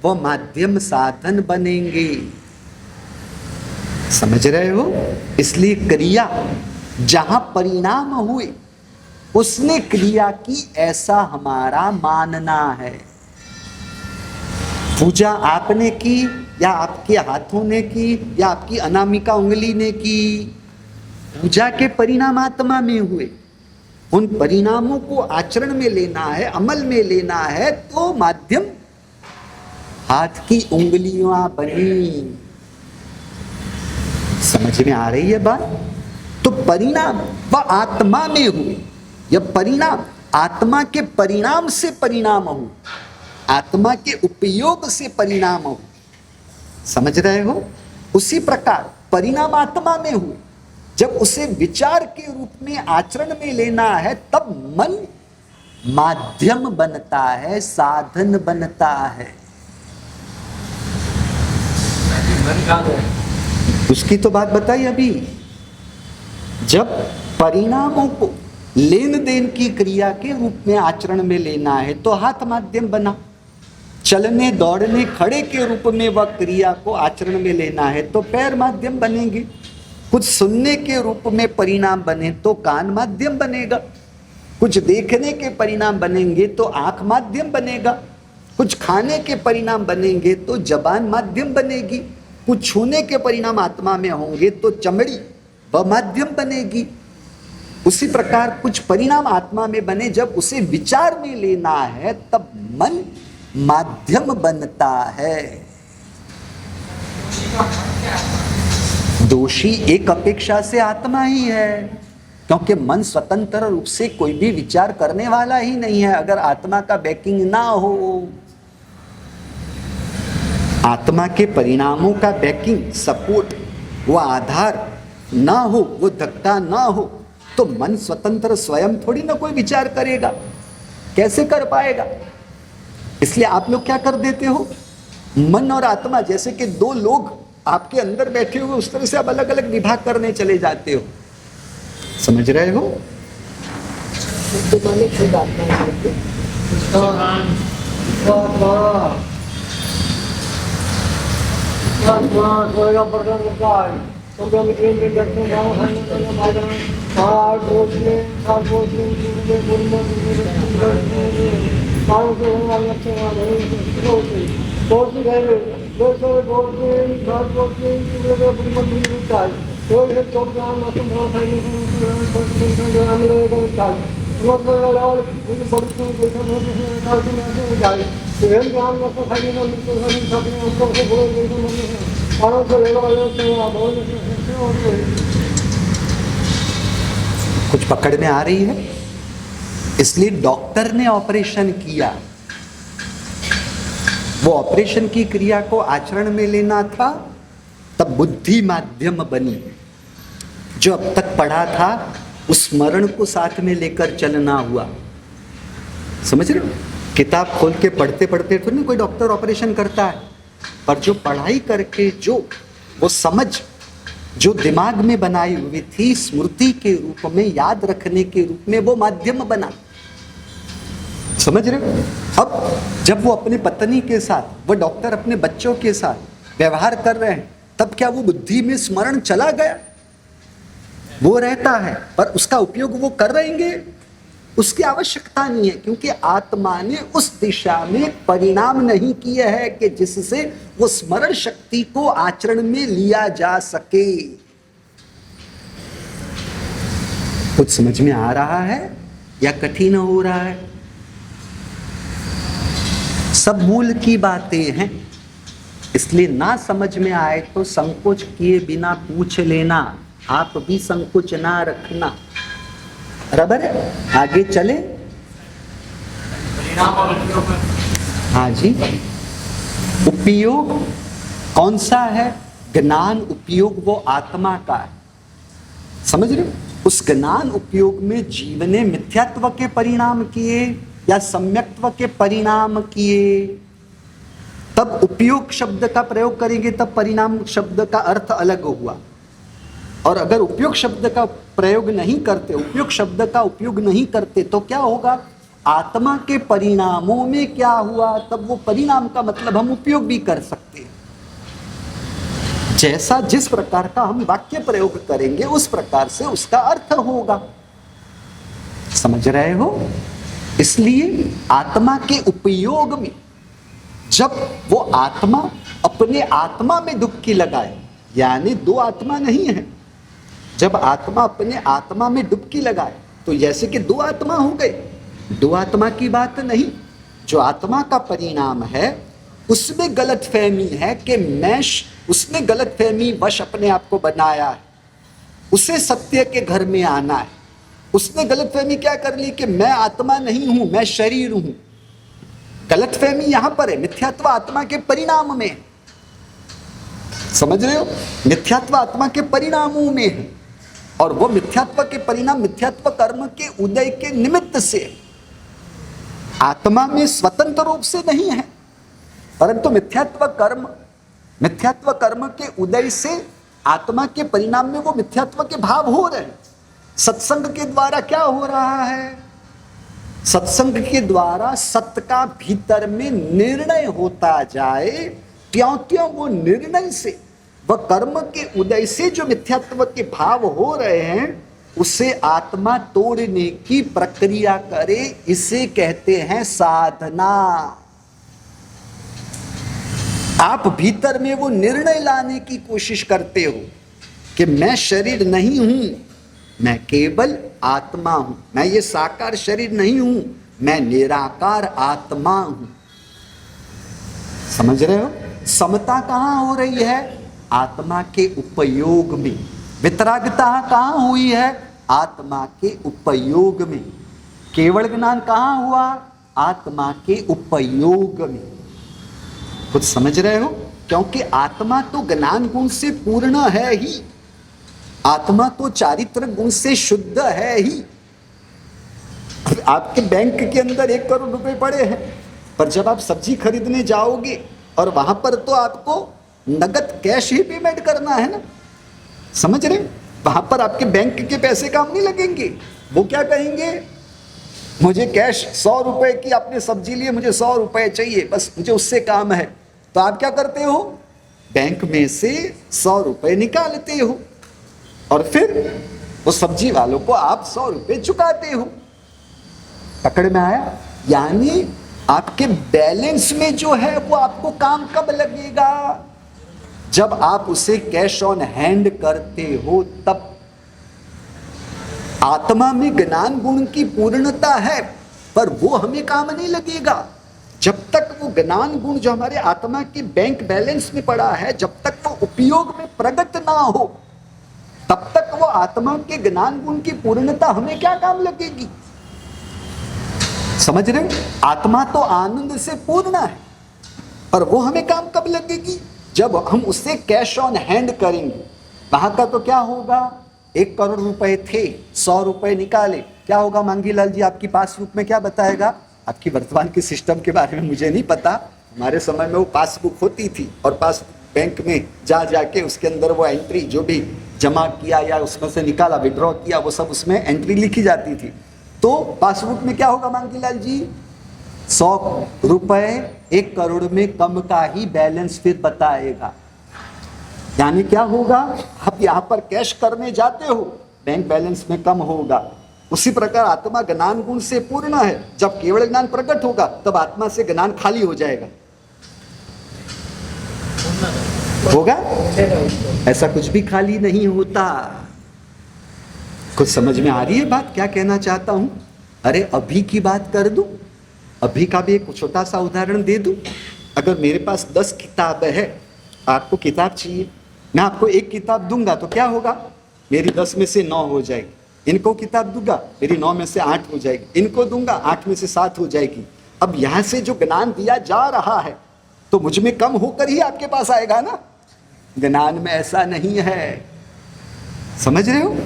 वो माध्यम साधन बनेंगे। समझ रहे हो? इसलिए क्रिया जहां परिणाम हुए उसने क्रिया की, ऐसा हमारा मानना है। पूजा आपने की या आपके हाथों ने की या आपकी अनामिका उंगली ने की, पूजा के परिणाम आत्मा में हुए। उन परिणामों को आचरण में लेना है, अमल में लेना है तो माध्यम हाथ की उंगलियां बनी। समझ में आ रही है बात? तो परिणाम वह आत्मा में हुए या परिणाम आत्मा के परिणाम से परिणाम हो, आत्मा के उपयोग से परिणाम हो। समझ रहे हो? उसी प्रकार परिणाम आत्मा में हुए, जब उसे विचार के रूप में आचरण में लेना है तब मन माध्यम बनता है, साधन बनता है। उसकी तो बात बताई अभी। जब परिणामों को लेन देन की क्रिया के रूप में आचरण में लेना है तो हाथ माध्यम बना। चलने दौड़ने खड़े के रूप में वह क्रिया को आचरण में लेना है तो पैर माध्यम बनेंगे। कुछ सुनने के रूप में परिणाम बने तो कान माध्यम बनेगा। कुछ देखने के परिणाम बनेंगे तो आंख माध्यम बनेगा। कुछ खाने के परिणाम बनेंगे तो जबान माध्यम बनेगी। कुछ छूने के परिणाम आत्मा में होंगे तो चमड़ी वह माध्यम बनेगी। उसी प्रकार कुछ परिणाम आत्मा में बने, जब उसे विचार में लेना है तब मन माध्यम बनता है। दोषी एक अपेक्षा से आत्मा ही है, क्योंकि मन स्वतंत्र रूप से कोई भी विचार करने वाला ही नहीं है। अगर आत्मा का बैकिंग ना हो, आत्मा के परिणामों का बैकिंग, सपोर्ट, वो आधार ना हो, वो धक्का ना हो, तो मन स्वतंत्र स्वयं थोड़ी ना कोई विचार करेगा। कैसे कर पाएगा? इसलिए आप लोग क्या कर देते हो, मन और आत्मा जैसे कि दो लोग आपके अंदर बैठे हुए, उस तरह से आप अलग अलग विभाग करने चले जाते हो। समझ रहे हो? कुछ पकड़ में आ रही है? इसलिए डॉक्टर ने ऑपरेशन किया, वो ऑपरेशन की क्रिया को आचरण में लेना था, तब बुद्धि माध्यम बनी। जो अब तक पढ़ा था उस स्मरण को साथ में लेकर चलना हुआ। समझ रहे हो? किताब खोल के पढ़ते पढ़ते तो नहीं कोई डॉक्टर ऑपरेशन करता है, पर जो पढ़ाई करके जो वो समझ जो दिमाग में बनाई हुई थी, स्मृति के रूप में, याद रखने के रूप में वो माध्यम बना। समझ रहे हो? अब जब वो अपनी पत्नी के साथ, वो डॉक्टर अपने बच्चों के साथ व्यवहार कर रहे हैं, तब क्या वो बुद्धि में स्मरण चला गया? वो रहता है, पर उसका उपयोग वो कर रहेंगे? उसकी आवश्यकता नहीं है, क्योंकि आत्मा ने उस दिशा में परिणाम नहीं किए है कि जिससे वो स्मरण शक्ति को आचरण में लिया जा सके। कुछ समझ में आ रहा है या कठिन हो रहा है? सब मूल की बातें हैं, इसलिए ना समझ में आए तो संकोच किए बिना पूछ लेना। आप भी संकोच ना रखना। बराबर है? आगे चले। हाँ जी। उपयोग कौन सा है? ज्ञान उपयोग वो आत्मा का है। समझ रहे हो? उस ज्ञान उपयोग में जीव ने मिथ्यात्व के परिणाम किए या सम्यक्त्व के परिणाम किए, तब उपयोग शब्द का प्रयोग करेंगे, तब परिणाम शब्द का अर्थ अलग हुआ। और अगर उपयोग शब्द का प्रयोग नहीं करते, उपयोग शब्द का उपयोग नहीं करते, तो क्या होगा? आत्मा के परिणामों में क्या हुआ, तब वो परिणाम का मतलब हम उपयोग भी कर सकते हैं। जैसा जिस प्रकार का हम वाक्य प्रयोग करेंगे उस प्रकार से उसका अर्थ होगा। समझ रहे हो? इसलिए आत्मा के उपयोग में, जब वो आत्मा अपने आत्मा में डुबकी लगाए, यानी दो आत्मा नहीं है, जब आत्मा अपने आत्मा में डुबकी लगाए तो जैसे कि दो आत्मा हो गए। दो आत्मा की बात नहीं, जो आत्मा का परिणाम है उसमें गलतफहमी है कि मैं, उसने गलतफहमी वश अपने आप को बनाया है, उसे सत्य के घर में आना है। उसने गलतफहमी क्या कर ली कि मैं आत्मा नहीं हूं, मैं शरीर हूं। गलतफहमी यहां पर है, मिथ्यात्व आत्मा के परिणाम में। समझ रहे हो? मिथ्यात्व आत्मा के परिणामों में है, और वो मिथ्यात्व के परिणाम मिथ्यात्व कर्म के उदय के निमित्त से, आत्मा में स्वतंत्र रूप से नहीं है, परंतु मिथ्यात्व कर्म के उदय से आत्मा के परिणाम में वो मिथ्यात्व के भाव हो रहे हैं। सत्संग के द्वारा क्या हो रहा है? सत्संग के द्वारा सत्य का भीतर में निर्णय होता जाए, क्यों क्यों वो निर्णय से, वह कर्म के उदय से जो मिथ्यात्व के भाव हो रहे हैं उसे आत्मा तोड़ने की प्रक्रिया करे, इसे कहते हैं साधना। आप भीतर में वो निर्णय लाने की कोशिश करते हो कि मैं शरीर नहीं हूं, मैं केवल आत्मा हूं, मैं ये साकार शरीर नहीं हूं, मैं निराकार आत्मा हूं। समझ रहे हो? समता कहां हो रही है? आत्मा के उपयोग में। वितरागता कहां हुई है? आत्मा के उपयोग में। केवल ज्ञान कहां हुआ? आत्मा के उपयोग में। कुछ समझ रहे हो? क्योंकि आत्मा तो ज्ञान गुण से पूर्ण है ही, आत्मा तो चारित्र गुण से शुद्ध है ही। आपके बैंक के अंदर 1 करोड़ रुपए पड़े हैं, पर जब आप सब्जी खरीदने जाओगे और वहां पर तो आपको नगद कैश ही पेमेंट करना है ना। समझ रहे? वहां पर आपके बैंक के पैसे काम नहीं लगेंगे। वो क्या कहेंगे? मुझे कैश 100 रुपए की आपने सब्जी ली, मुझे 100 रुपए चाहिए, बस मुझे उससे काम है। तो आप क्या करते हो? बैंक में से 100 रुपए निकालते हो और फिर वो सब्जी वालों को आप 100 रुपए चुकाते हो। पकड़ में आया? यानी आपके बैलेंस में जो है वो आपको काम कब लगेगा? जब आप उसे कैश ऑन हैंड करते हो तब। आत्मा में ज्ञान गुण की पूर्णता है, पर वो हमें काम नहीं लगेगा जब तक वो ज्ञान गुण जो हमारे आत्मा के बैंक बैलेंस में पड़ा है, जब तक वो उपयोग में प्रगट ना हो, तब तक वो आत्मा के ज्ञान गुण की पूर्णता हमें क्या काम लगेगी? समझ रहे? आत्मा तो आनंद से पूर्ण है, पर वो हमें काम कब लगेगी? जब हम उसे कैश ऑन हैंड करेंगे। वहां का तो क्या होगा? 1 करोड़ रुपए थे, 100 रुपए निकाले, क्या होगा मांगीलाल जी? आपकी पासबुक में क्या बताएगा? आपकी वर्तमान के सिस्टम के बारे में मुझे नहीं पता, हमारे समय में वो पासबुक होती थी और पासबुक बैंक में जा जाके उसके अंदर वो एंट्री जो भी जमा किया या उसमें से निकाला, विड्रॉ किया, वो सब उसमें एंट्री लिखी जाती थी। तो पासबुक में क्या होगा मांगीलाल जी? 100 रुपए 1 करोड़ में कम का ही बैलेंस फिर बताएगा। यानी क्या होगा? आप यहाँ पर कैश करने जाते हो, बैंक बैलेंस में कम होगा। उसी प्रकार आत्मा ज्ञान गुण से पूर्ण है, जब केवल ज्ञान प्रकट होगा तब आत्मा से ज्ञान खाली हो जाएगा। होगा? ऐसा कुछ भी खाली नहीं होता। कुछ समझ में आ रही है बात क्या कहना चाहता हूं? अरे अभी की बात कर दूं, अभी का भी एक छोटा सा उदाहरण दे दूं। अगर मेरे पास 10 किताब है, आपको किताब चाहिए, मैं आपको एक किताब दूंगा तो क्या होगा? मेरी 10 में से 9 हो जाएगी। इनको किताब दूंगा, मेरी 9 में से 8 हो जाएगी। इनको दूंगा, 8 में से 7 हो जाएगी। अब यहां से जो ज्ञान दिया जा रहा है तो मुझ में कम होकर ही आपके पास आएगा ना। ज्ञान में ऐसा नहीं है, समझ रहे हो?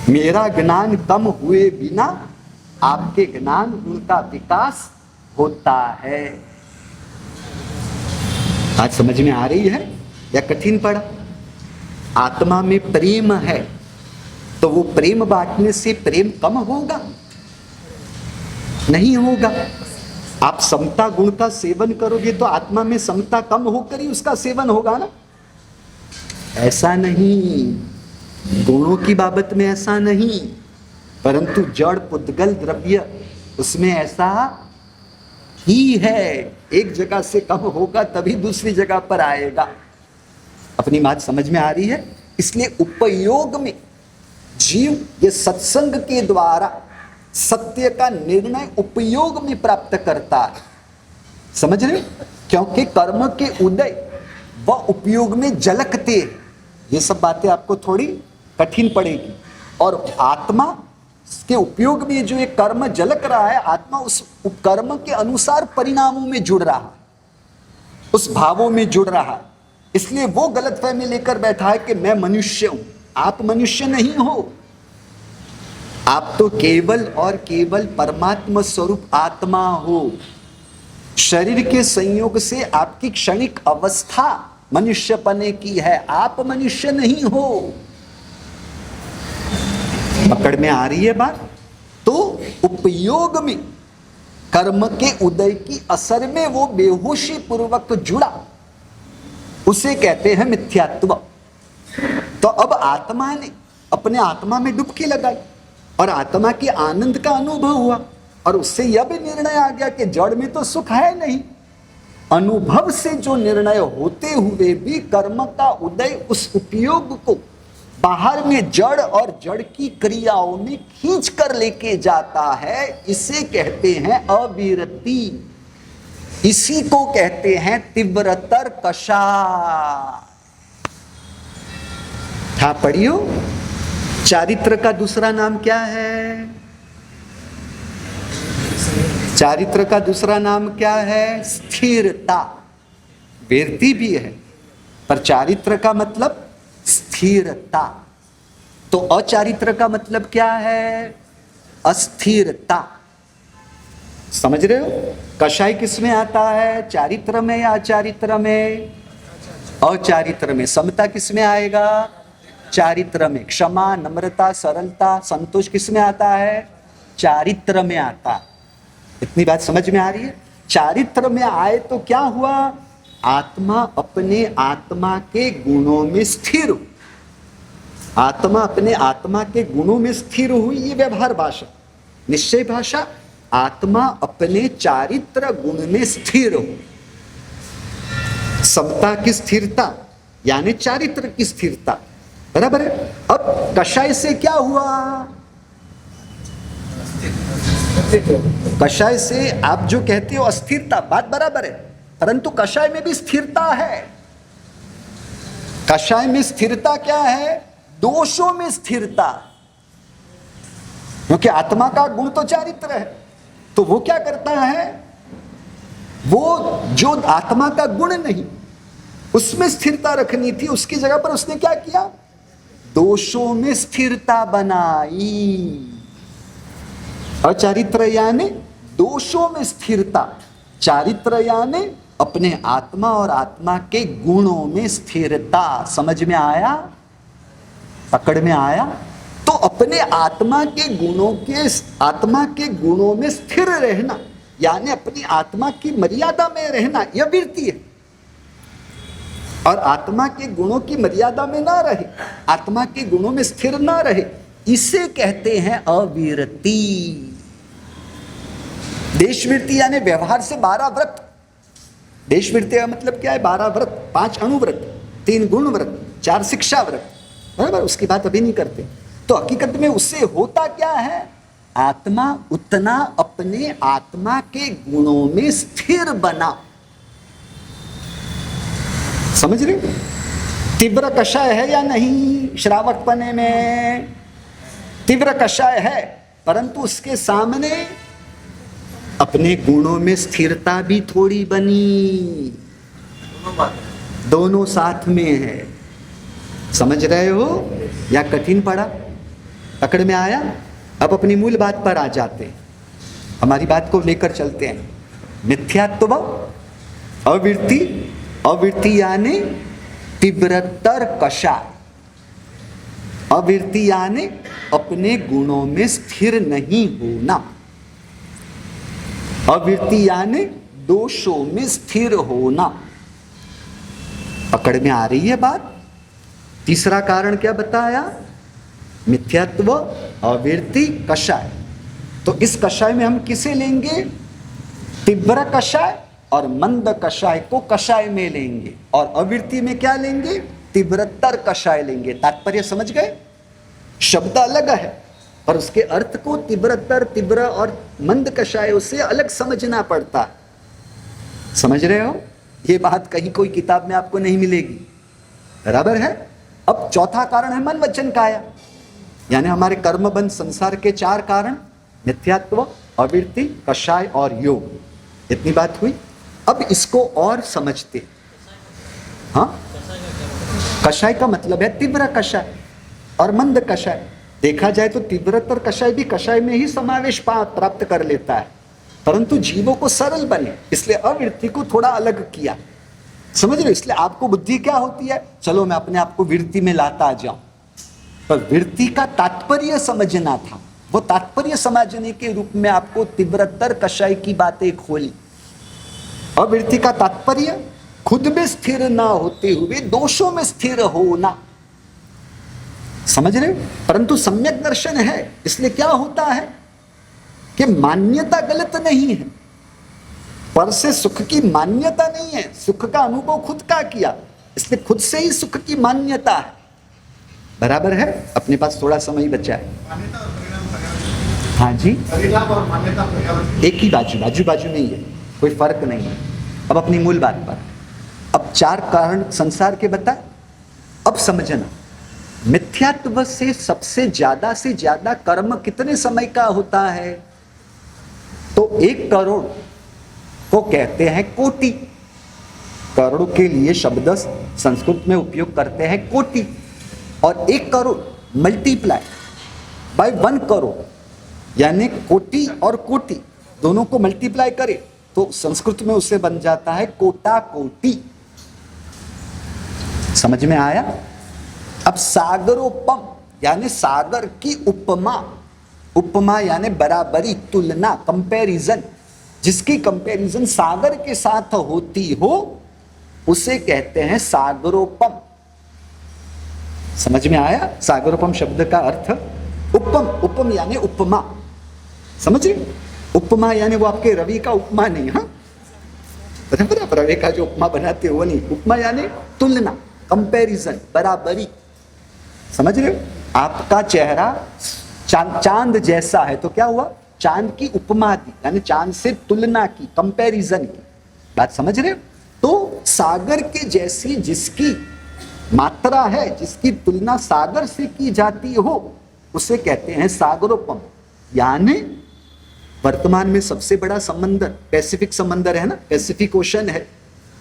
मेरा ज्ञान कम हुए बिना आपके ज्ञान गुण का विकास होता है। आज समझ में आ रही है या कठिन पड़ा? आत्मा में प्रेम है तो वो प्रेम बांटने से प्रेम कम होगा? नहीं होगा। आप समता गुण का सेवन करोगे तो आत्मा में समता कम होकर ही उसका सेवन होगा ना। ऐसा नहीं, गुणों की बाबत में ऐसा नहीं, परंतु जड़ पुद्गल द्रव्य उसमें ऐसा ही है। एक जगह से कम होगा तभी दूसरी जगह पर आएगा। अपनी बात समझ में आ रही है? इसलिए उपयोग में जीव ये सत्संग के द्वारा सत्य का निर्णय उपयोग में प्राप्त करता है। समझ रहे? क्योंकि कर्म के उदय व उपयोग में झलकते, ये सब बातें आपको थोड़ी कठिन पड़ेगी। और आत्मा के उपयोग में जो एक कर्म झलक रहा है, आत्मा उस कर्म के अनुसार परिणामों में जुड़ रहा है, उस भावों में जुड़ रहा है। इसलिए वो गलतफहमी लेकर बैठा है कि मैं मनुष्य हूं। आप मनुष्य नहीं हो, आप तो केवल और केवल परमात्मा स्वरूप आत्मा हो। शरीर के संयोग से आपकी क्षणिक अवस्था मनुष्य पने की है, आप मनुष्य नहीं हो। पकड़ में आ रही है बात? तो उपयोग में कर्म के उदय की असर में वो बेहोशी पूर्वक जुड़ा, उसे कहते हैं मिथ्यात्व। तो अब आत्मा ने अपने आत्मा में डुबकी लगाई और आत्मा के आनंद का अनुभव हुआ और उससे यह भी निर्णय आ गया कि जड़ में तो सुख है नहीं। अनुभव से जो निर्णय होते हुए भी कर्म का उदय उस उपयोग को बाहर में जड़ और जड़ की क्रियाओं में खींच कर लेके जाता है, इसे कहते हैं अविरति। इसी को कहते हैं तीव्रतर कषाय। था पढ़ियो? चारित्र का दूसरा नाम क्या है? चारित्र का दूसरा नाम क्या है? स्थिरता। वृत्ति भी है पर चारित्र का मतलब स्थिरता। तो अचारित्र का मतलब क्या है? अस्थिरता। समझ रहे हो? कषाय किस में आता है? चारित्र में या अचारित्र में? अचारित्र में। समता किस में आएगा? चारित्र में। क्षमा, नम्रता, सरलता, संतोष किस में आता है? चारित्र में आता है। इतनी बात समझ में आ रही है? चारित्र में आए तो क्या हुआ? आत्मा अपने आत्मा के गुणों में स्थिर। आत्मा अपने आत्मा के गुणों में स्थिर हुई, ये व्यवहार भाषा। निश्चय भाषा, आत्मा अपने चारित्र गुण में स्थिर हो। समता की स्थिरता यानी चारित्र की स्थिरता, बराबर है। अब कषाय से क्या हुआ? कषाय से आप जो कहते हो अस्थिरता, बात बराबर है, परंतु कषाय में भी स्थिरता है। कषाय में स्थिरता क्या है? दोषों में स्थिरता। क्योंकि आत्मा का गुण तो चारित्र है, तो वो क्या करता है? वो जो आत्मा का गुण नहीं उसमें स्थिरता रखनी थी, उसकी जगह पर उसने क्या किया? दोषों में स्थिरता बनाई। अचारित्र यानी दोषों में स्थिरता, चारित्र यानी अपने आत्मा और आत्मा के गुणों में स्थिरता। समझ में आया? पकड़ में आया? तो अपने आत्मा के गुणों में स्थिर रहना यानी अपनी आत्मा की मर्यादा में रहना, यह वृत्ति है। और आत्मा के गुणों की मर्यादा में ना रहे, आत्मा के गुणों में स्थिर ना रहे, इसे कहते हैं अविरति। देशवृत्ति यानी व्यवहार से 12 व्रत। देशवृत्ति का मतलब क्या है? 12 व्रत, 5 अणुव्रत, 3 गुण व्रत, 4 शिक्षा व्रत, बराबर। उसकी बात अभी नहीं करते। तो हकीकत में उससे होता क्या है? आत्मा उतना अपने आत्मा के गुणों में स्थिर बना। समझ रहे? तीव्र कषाय है या नहीं? श्रावक पने में तीव्र कषाय है, परंतु उसके सामने अपने गुणों में स्थिरता भी थोड़ी बनी। दोनों साथ में है। समझ रहे हो या कठिन पड़ा? पकड़ में आया? अब अपनी मूल बात पर आ जाते हैं, हमारी बात को लेकर चलते हैं। मिथ्यात्व, अवृत्ति, अवृत्ति यानी तीव्रतर कषाय, अवृत्ति यानी अपने गुणों में स्थिर नहीं होना, अवृत्ति यानी दोषों में स्थिर होना। पकड़ में आ रही है बात? तीसरा कारण क्या बताया? मिथ्यात्व, अवृत्ति, कषाय। तो इस कषाय में हम किसे लेंगे? तीव्र कषाय और मंद कषाय को कषाय में लेंगे, और अवृत्ति में क्या लेंगे? तीव्रतर कषाय लेंगे। तात्पर्य समझ गए? शब्द अलग है पर उसके अर्थ को तीव्रतर, तीव्र और मंद कषायों से अलग समझना पड़ता। समझ रहे हो? ये बात कहीं कोई किताब में आपको नहीं मिलेगी, बराबर है। अब चौथा कारण है मन वचन काया, यानी हमारे कर्म बंध संसार के 4 कारण, मिथ्यात्व, अवृत्ति, कषाय और योग। इतनी बात हुई। अब इसको और समझते। हाँ, कषाय का मतलब है तीव्र कषाय और मंद कषाय। देखा जाए तो तीव्रतर कषाय भी कषाय में ही समावेश प्राप्त कर लेता है, परंतु जीवों को सरल बने इसलिए अवृत्ति को थोड़ा अलग किया। समझ रहे हो? इसलिए आपको बुद्धि क्या होती है? चलो मैं अपने आप को वृत्ति में लाता जाऊं, पर वृत्ति का तात्पर्य समझना था। वो तात्पर्य समझने के रूप में आपको तीव्रतर कषाय की बातें खोली। अवृत्ति का तात्पर्य खुद में स्थिर ना होते हुए दोषों में स्थिर होना। समझ रहे हो? परंतु सम्यक दर्शन है, इसलिए क्या होता है कि मान्यता गलत नहीं है, पर से सुख की मान्यता नहीं है। सुख का अनुभव खुद का किया, इसलिए खुद से ही सुख की मान्यता है। बराबर है? अपने पास थोड़ा समय बचा है। हाँ जी, एक ही बाजू, बाजू बाजू नहीं है, कोई फर्क नहीं है। अब अपनी मूल बात पर। अब 4 कारण संसार के बताए। अब समझना, मिथ्यात्व से सबसे ज्यादा से ज्यादा कर्म कितने समय का होता है? तो 1 करोड़ को कहते हैं कोटि। करोड़ के लिए शब्द संस्कृत में उपयोग करते हैं कोटि, और 1 करोड़ मल्टीप्लाई बाय 1 करोड़, यानी कोटि और कोटि दोनों को मल्टीप्लाई करें तो संस्कृत में उसे बन जाता है कोटा कोटि। समझ में आया? अब सागरोपम यानी सागर की उपमा, उपमा यानी बराबरी, तुलना, कंपैरिजन, जिसकी कंपैरिजन सागर के साथ होती हो उसे कहते हैं सागरोपम। समझ में आया? सागरोपम शब्द का अर्थ उपम, उपम यानी उपमा। समझ रहे? उपमा यानी वो आपके रवि का उपमा नहीं, हाँ बराबर, रवि का जो उपमा बनाते हो वो नहीं। उपमा यानी तुलना, कंपैरिजन, बराबरी। समझ रहे हो? आपका चेहरा चांद जैसा है तो क्या हुआ? चांद की उपमा दी, यानी चांद से तुलना की, कंपैरिजन की। बात समझ रहे हो? तो सागर के जैसी जिसकी मात्रा है, जिसकी तुलना सागर से की जाती हो उसे कहते हैं सागरोपम। यानी वर्तमान में सबसे बड़ा समंदर पैसिफिक समंदर है ना, पैसिफिक ओशन है,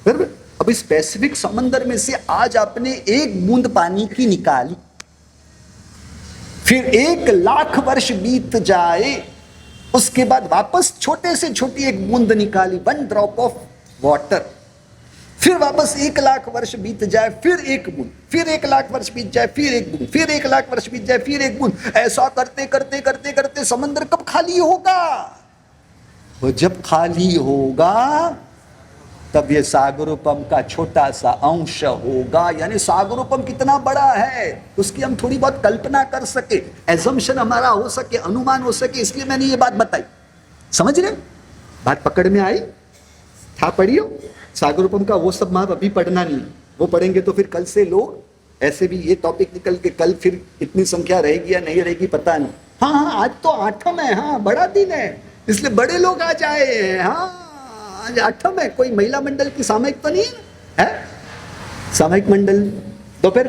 बराबर। अब इस पैसिफिक समंदर में से आज आपने 1 बूंद पानी की निकाली, फिर 1,00,000 वर्ष बीत जाए, उसके बाद वापस छोटे से छोटी एक बूंद निकाली, 1 ड्रॉप ऑफ वाटर। फिर वापस 1,00,000 वर्ष बीत जाए, फिर एक बूंद, फिर 1,00,000 वर्ष बीत जाए, फिर एक बूंद, फिर 1,00,000 वर्ष बीत जाए, फिर एक बूंद। ऐसा करते करते करते करते समंदर कब खाली होगा? वो जब खाली होगा तब ये सागरोपम का छोटा सा अंश होगा। यानी सागरोपम कितना बड़ा है उसकी हम थोड़ी बहुत कल्पना कर सके, एजम्पशन हमारा हो सके, अनुमान हो सके, इसलिए मैंने ये बात बताई। समझ रहे? बात पकड़ में आई? था पढ़ियो सागरोपम का वो सब माप अभी पढ़ना नहीं, वो पढ़ेंगे तो फिर कल से लोग ऐसे भी ये टॉपिक निकल के कल फिर इतनी संख्या रहेगी या नहीं रहेगी पता नहीं। हाँ, आज तो 8वां है, हाँ बड़ा दिन है इसलिए बड़े लोग आ जाए। हाँ आज 8वां है, कोई महिला मंडल की सामयिक तो नहीं है, सामयिक मंडल दोपहर,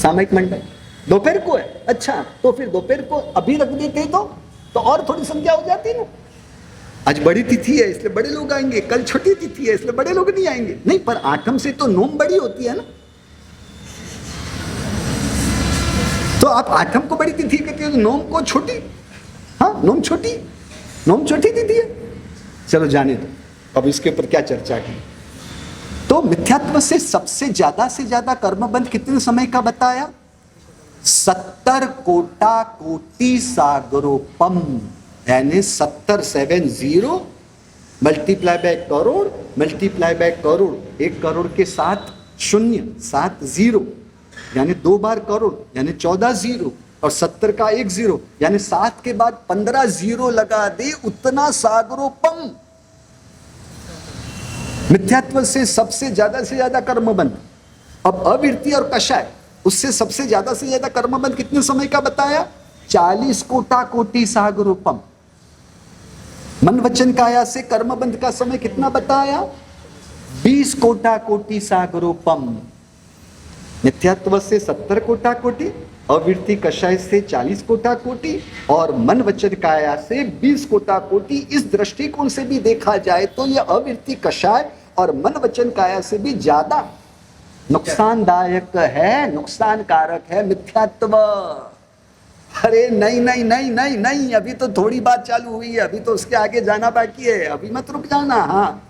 सामयिक मंडल दोपहर को है। अच्छा तो फिर दोपहर को अभी रख देते तो और थोड़ी संख्या हो जाती ना। आज बड़ी तिथि है इसलिए बड़े लोग आएंगे, कल छोटी तिथि है इसलिए बड़े लोग नहीं आएंगे। नहीं, पर 8 से तो नोम बड़ी होती है ना, तो आप 8 को बड़ी तिथि कहते हो, नोम को छोटी। हाँ नोम छोटी तिथि है। चलो जाने दो, अब इसके ऊपर क्या चर्चा की। तो मिथ्यात्व से सबसे ज्यादा कर्मबंध कितने समय का बताया? 70 कोटि सागरोपम, यानी 70 multiply by crore, multiply by crore, 1 crore के 7 शून्य 7 0, यानी 2 बार करोड़ यानी 14 0, और 70 का 1 0 यानी 7 के बाद 15 0 लगा दे, उतना सागरोपम। मिथ्यात्व से सबसे ज्यादा कर्मबंध। अब अविरति और कषाय, उससे सबसे ज्यादा कर्मबंध कितने समय का बताया? 40 कोटि सागरोपम। मन वचन काया से कर्मबंध का समय कितना बताया? 20 कोटि सागरोपम। मिथ्यात्व से 70 कोटि, अविरति कषाय से 40 कोटि, और मन वचन काया से 20 कोटि। इस दृष्टिकोण से भी देखा जाए तो यह अविरति कषाय और मन वचन काया से भी ज्यादा नुकसानदायक है, नुकसानकारक है मिथ्यात्व। अरे नहीं नहीं नहीं नहीं नहीं, अभी तो थोड़ी बात चालू हुई है, अभी तो उसके आगे जाना बाकी है, अभी मत रुक जाना। हाँ,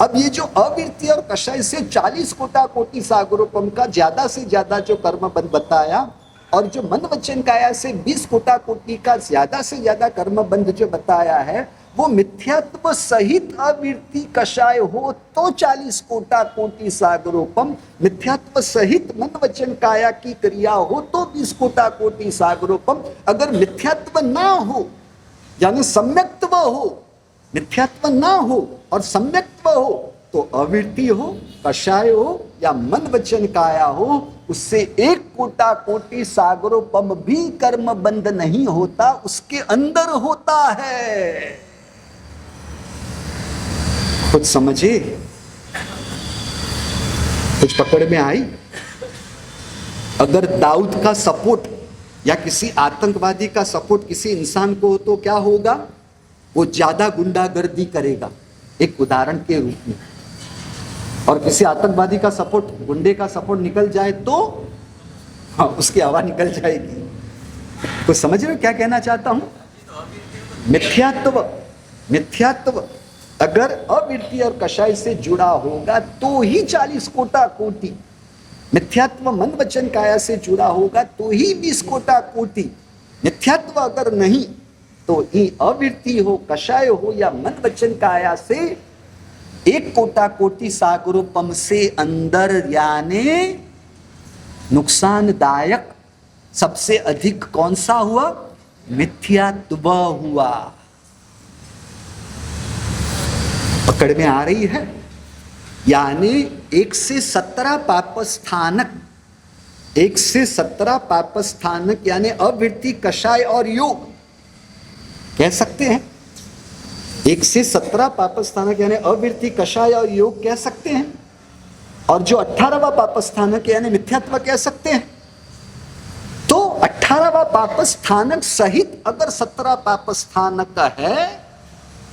अब ये जो अविरति और कषाय से 40 कोटि सागरोपम का ज्यादा से ज्यादा जो कर्मबंध बताया, और जो मन वचन काया से 20 कोटि का ज्यादा से ज्यादा कर्मबंध जो बताया है, वो मिथ्यात्व सहित अविरति कषाय हो तो 40 कोटि सागरोपम, मिथ्यात्व सहित मन वचन काया की क्रिया हो तो 20 कोटि सागरोपम। अगर मिथ्यात्व ना हो यानी सम्यक्त्व हो, मिथ्यात्व ना हो और सम्यक्त्व हो, तो अविरति हो, कषाय हो या मन वचन काया हो, उससे 1 कोटि सागरोपम भी कर्म बंध नहीं होता, उसके अंदर होता है। कुछ समझे? कुछ पकड़ में आई? अगर दाऊद का सपोर्ट या किसी आतंकवादी का सपोर्ट किसी इंसान को हो तो क्या होगा? वो ज्यादा गुंडागर्दी करेगा, एक उदाहरण के रूप में। और किसी आतंकवादी का सपोर्ट, गुंडे का सपोर्ट निकल जाए तो हाँ, उसकी हवा निकल जाएगी। तो समझ रहे हो क्या कहना चाहता हूं? मिथ्यात्व अगर अविरति और कषाय से जुड़ा होगा तो ही 40 कोटि, मिथ्यात्व मन वचन काया से जुड़ा होगा तो ही 20 कोटि। मिथ्यात्व अगर नहीं तो ही अविरति हो, कषाय हो या मन वचन काया से 1 कोटि सागरोपम से अंदर, यानी नुकसानदायक सबसे अधिक कौन सा हुआ? मिथ्यात्व हुआ। पकड़ में आ रही है? यानी 1 से 17 पापस्थानक, 1 से 17 पापस्थानक यानी अविरति कषाय और योग कह सकते हैं। 1 से 17 पापस्थानक यानी अविरति कषाय और योग कह सकते हैं, और जो 18वां पापस्थानक यानी मिथ्यात्व कह सकते हैं। तो 18वां पापस्थानक सहित अगर 17 पापस्थानक है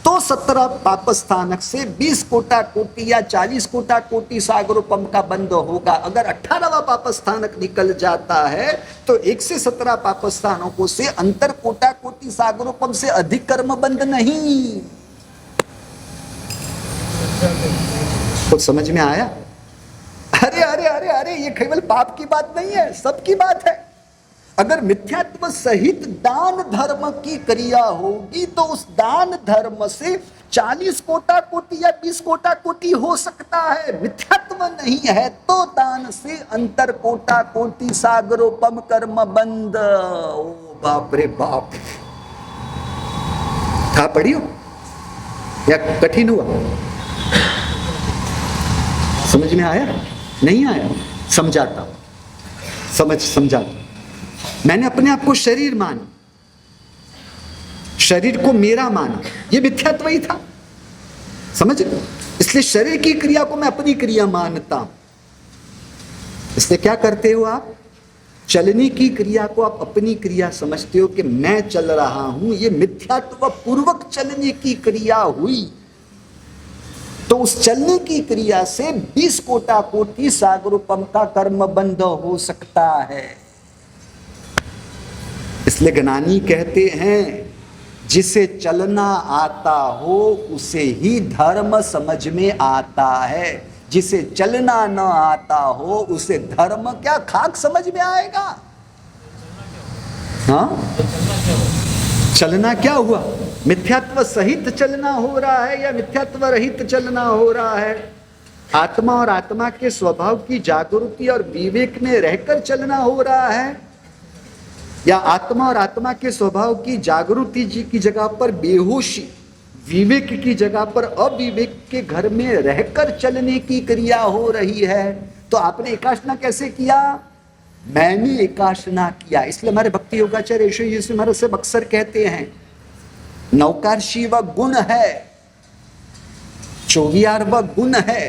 तो 17 पापस्थानक से 20 कोटा कोटि या 40 कोटा कोटि सागरोपम का बंध होगा। अगर 18वां पापस्थानक निकल जाता है तो 1 से 17 पापस्थानकों से अंतर कोटा कोटि सागरोपम से अधिक कर्म बंध नहीं। कुछ समझ में आया? अरे अरे अरे अरे, ये केवल पाप की बात नहीं है, सबकी बात है। अगर मिथ्यात्व सहित दान धर्म की क्रिया होगी तो उस दान धर्म से 40 कोटा कोटि या 20 कोटा कोटि हो सकता है। मिथ्यात्व नहीं है तो दान से अंतर कोटा कोटि सागरोपम कर्म बंद। ओ बाप रे बाप, था पढ़ी हो या कठिन हुआ? समझ में आया? नहीं आया? समझाता हूं, समझाता। मैंने अपने आप को शरीर माना, शरीर को मेरा माना, ये मिथ्यात्व ही था, समझ? इसलिए शरीर की क्रिया को मैं अपनी क्रिया मानता हूं। इसलिए क्या करते हो आप? चलने की क्रिया को आप अपनी क्रिया समझते हो कि मैं चल रहा हूं, ये मिथ्यात्व पूर्वक चलने की क्रिया हुई। तो उस चलने की क्रिया से 20 कोटा कोटि सागरोपम का कर्म बंध हो सकता है। इसलिए ज्ञानी कहते हैं जिसे चलना आता हो उसे ही धर्म समझ में आता है, जिसे चलना न आता हो उसे धर्म क्या खाक समझ में आएगा? हाँ, चलना क्या हुआ? मिथ्यात्व सहित चलना हो रहा है या मिथ्यात्व रहित चलना हो रहा है? आत्मा और आत्मा के स्वभाव की जागृति और विवेक में रहकर चलना हो रहा है या आत्मा और आत्मा के स्वभाव की जागृति जी की जगह पर बेहोशी, विवेक की जगह पर अविवेक के घर में रहकर चलने की क्रिया हो रही है? तो आपने एकाशना कैसे किया? मैंने एकाशना किया। इसलिए हमारे भक्ति योगाचार्य ईश्वर जी महाराज से अक्सर कहते हैं नौकारशी व गुण है, चौवियार व गुण है,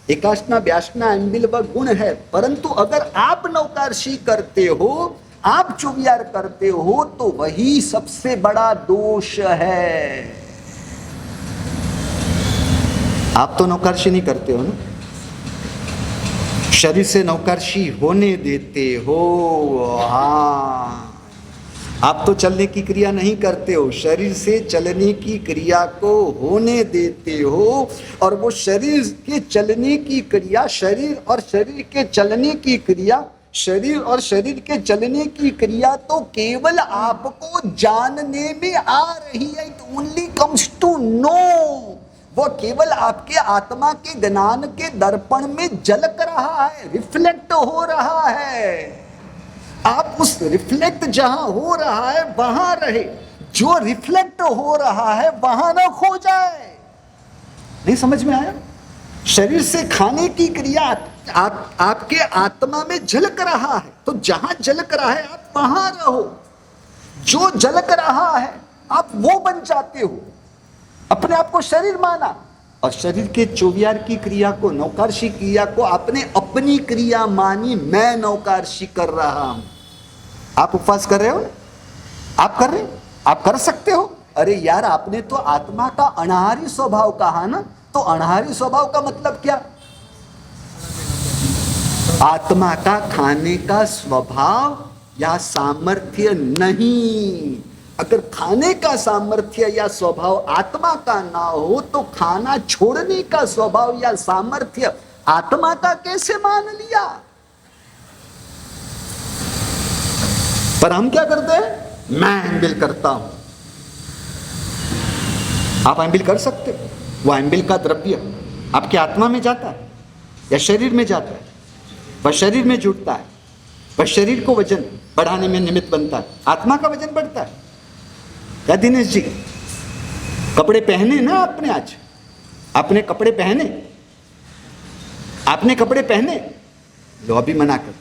एकाशना व्यासना एम्बिल व गुण है, परंतु अगर आप नौकारशी करते हो, आप चौवियार करते हो तो वही सबसे बड़ा दोष है। आप तो नौकारशी नहीं करते हो ना, शरीर से नौकारशी होने देते हो। हाँ, आप तो चलने की क्रिया नहीं करते हो, शरीर से चलने की क्रिया को होने देते हो। और वो शरीर के चलने की क्रिया, शरीर और शरीर के चलने की क्रिया, शरीर और शरीर के चलने की क्रिया तो केवल आपको जानने में आ रही है। It only comes to know. वो केवल आपके आत्मा के ज्ञान के दर्पण में झलक रहा है, रिफ्लेक्ट हो रहा है। आप उस रिफ्लेक्ट जहां हो रहा है वहां रहे, जो रिफ्लेक्ट हो रहा है वहां ना खो जाए। नहीं समझ में आया? शरीर से खाने की क्रिया आपके आत्मा में झलक रहा है, तो जहां झलक रहा है आप वहां रहो। जो झलक रहा है आप वो बन जाते हो। अपने आप को शरीर माना और शरीर के चौवियार की क्रिया को, नौकारशी क्रिया को आपने अपनी क्रिया मानी। मैं नौकारशी कर रहा हूं। आप उपवास कर रहे हो, आप कर रहे, आप कर सकते हो। अरे यार, आपने तो आत्मा का अनाहारी स्वभाव कहा ना, तो अनाहारी स्वभाव का मतलब क्या? आत्मा का खाने का स्वभाव या सामर्थ्य नहीं। अगर खाने का सामर्थ्य या स्वभाव आत्मा का ना हो तो खाना छोड़ने का स्वभाव या सामर्थ्य आत्मा का कैसे मान लिया? पर हम क्या करते हैं? मैं एम्बिल करता हूं। आप एम्बिल कर सकते हो। वो एम्बिल का द्रव्य आपके आत्मा में जाता है या शरीर में जाता है, वह शरीर में जुटता है, वह शरीर को वजन बढ़ाने में निमित्त बनता है। आत्मा का वजन बढ़ता है। क्या दिनेश जी, कपड़े पहने ना आपने? आज आपने कपड़े पहने, आपने कपड़े पहने, लो अभी मना कर।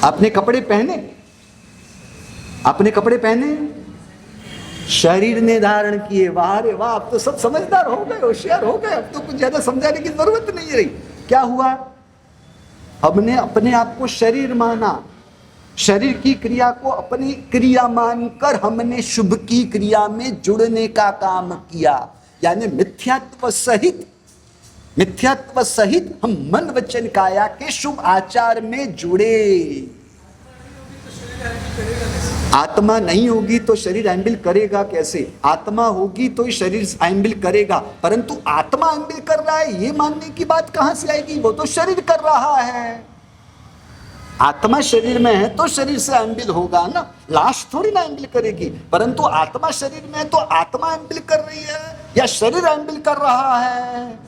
आपने कपड़े पहने, आपने कपड़े पहने, शरीर ने धारण किए। वाह रे वाह, आप तो सब समझदार हो गए, होशियार हो गए। अब तो कुछ ज्यादा समझाने की जरूरत नहीं रही। क्या हुआ? हमने अपने आप को शरीर माना शरीर की क्रिया को अपनी क्रिया मानकर हमने शुभ की क्रिया में जुड़ने का काम किया, यानी मिथ्यात्व सहित हम मन वचन काया के शुभ आचार में जुड़े। आत्मा नहीं होगी तो शरीर एम्बिल करेगा कैसे? आत्मा होगी तो ही शरीर एम्बिल करेगा, परंतु आत्मा एम्बिल कर रहा है ये मानने की बात कहां से आएगी? वो तो शरीर कर रहा है। आत्मा शरीर में है तो शरीर से एम्बिल होगा ना, लाश थोड़ी ना एम्बिल करेगी। परंतु आत्मा शरीर में है तो आत्मा एम्बिल कर रही है या शरीर एम्बिल कर रहा है?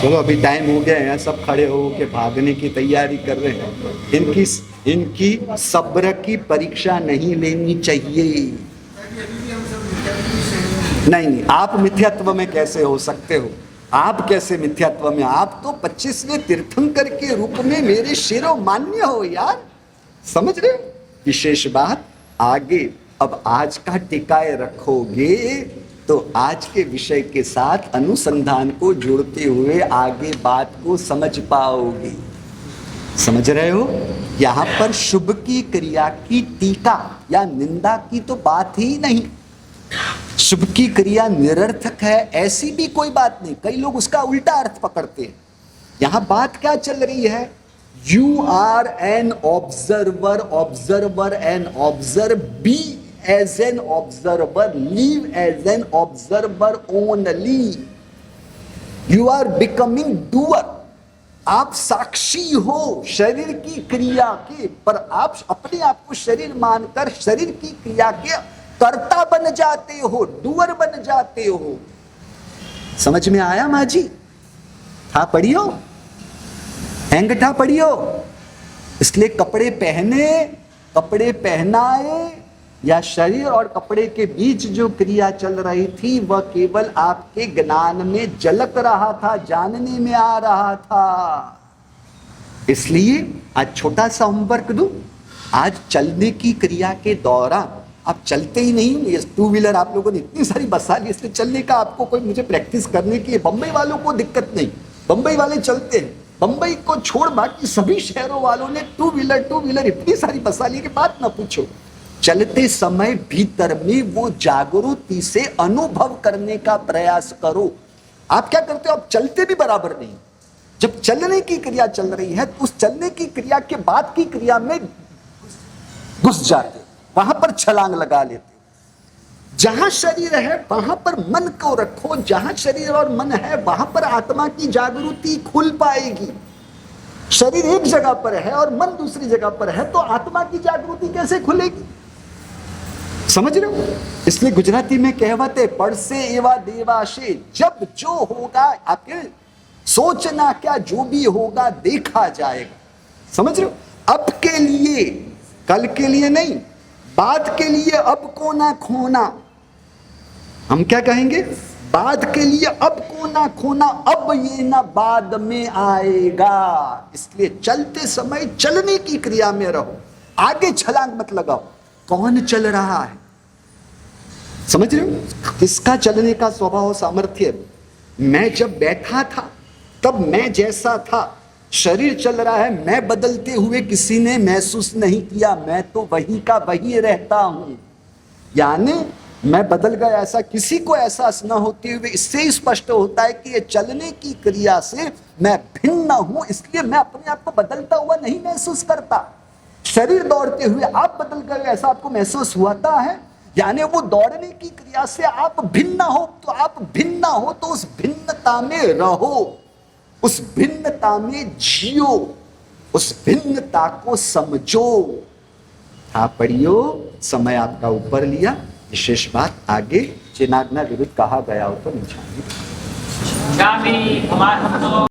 चलो अभी टाइम हो गया है, सब खड़े हो के भागने की तैयारी कर रहे हैं। इनकी सब्र की परीक्षा नहीं लेनी चाहिए। नहीं, आप मिथ्यात्व में कैसे हो सकते हो? आप कैसे मिथ्यात्व में? आप तो 25वें तीर्थंकर के रूप में मेरे शिरो मान्य हो यार, समझ रहे? विशेष बात आगे, अब आज का टिकाए रखोगे तो आज के विषय के साथ अनुसंधान को जोड़ते हुए आगे बात को समझ पाओगे। समझ रहे हो? यहां पर शुभ की क्रिया की टीका या निंदा की तो बात ही नहीं। शुभ की क्रिया निरर्थक है ऐसी भी कोई बात नहीं, कई लोग उसका उल्टा अर्थ पकड़ते हैं। यहां बात क्या चल रही है? You are an observer, observer an observe, be as an observer, live as an observer only. You are becoming doer, आप साक्षी हो शरीर की क्रिया के, पर आप अपने आप को शरीर मानकर शरीर की क्रिया के कर्ता बन जाते हो, डूअर बन जाते हो। समझ में आया माजी? था पढ़ियो, अंगठा पढ़ियो। इसलिए कपड़े पहने, कपड़े पहनाए या शरीर और कपड़े के बीच जो क्रिया चल रही थी वह केवल आपके ज्ञान में झलक रहा था, जानने में आ रहा था। इसलिए आज छोटा सा होमवर्क दूं। आज चलने की क्रिया के दौरान आप चलते ही नहीं, ये टू व्हीलर आप लोगों ने इतनी सारी बसा ली, इसलिए चलने का आपको कोई मुझे प्रैक्टिस करने की, बंबई वालों को दिक्कत नहीं, बंबई वाले चलते हैं। बंबई को छोड़ बाकी सभी शहरों वालों ने टू व्हीलर इतनी सारी बसा ली कि बात ना पूछो। चलते समय भीतर में वो जागृति से अनुभव करने का प्रयास करो। आप क्या करते हो? आप चलते भी बराबर नहीं। जब चलने की क्रिया चल रही है तो उस चलने की क्रिया के बाद की क्रिया में घुस जाते, वहां पर छलांग लगा लेते। जहां शरीर है वहां पर मन को रखो, जहां शरीर और मन है वहां पर आत्मा की जागृति खुल पाएगी। शरीर एक जगह पर है और मन दूसरी जगह पर है तो आत्मा की जागृति कैसे खुलेगी? समझ रहे हो? इसलिए गुजराती में कहावत है, पढ़से एवा देवाशे, जब जो होगा आपके सोचना क्या, जो भी होगा देखा जाएगा। समझ रहे हो? अब के लिए, कल के लिए नहीं, बाद के लिए अब को ना खोना। हम क्या कहेंगे? बाद के लिए अब को ना खोना, अब ये ना बाद में आएगा। इसलिए चलते समय चलने की क्रिया में रहो, आगे छलांग मत लगाओ। कौन चल रहा है? समझ रहे हो? किसका चलने का स्वभाव सामर्थ्य? मैं जब बैठा था तब मैं जैसा था, शरीर चल रहा है, मैं बदलते हुए किसी ने महसूस नहीं किया, मैं तो वही का वही रहता हूं। यानी मैं बदल गया ऐसा किसी को एहसास न होते हुए इससे ही स्पष्ट होता है कि ये चलने की क्रिया से मैं भिन्न हूं, इसलिए मैं अपने आप को बदलता हुआ नहीं महसूस करता। शरीर दौड़ते हुए आप बदल गए ऐसा आपको महसूस हुआ है, यानी वो दौड़ने की क्रिया से आप भिन्न हो, तो आप भिन्न हो तो उस भिन्नता में रहो, उस भिन्नता में जियो, उस भिन्नता को समझो। हाँ पढ़ियो, समय आपका ऊपर लिया। विशेष बात आगे चिनाग्ना विरुद्ध कहा गया हो तो नहीं।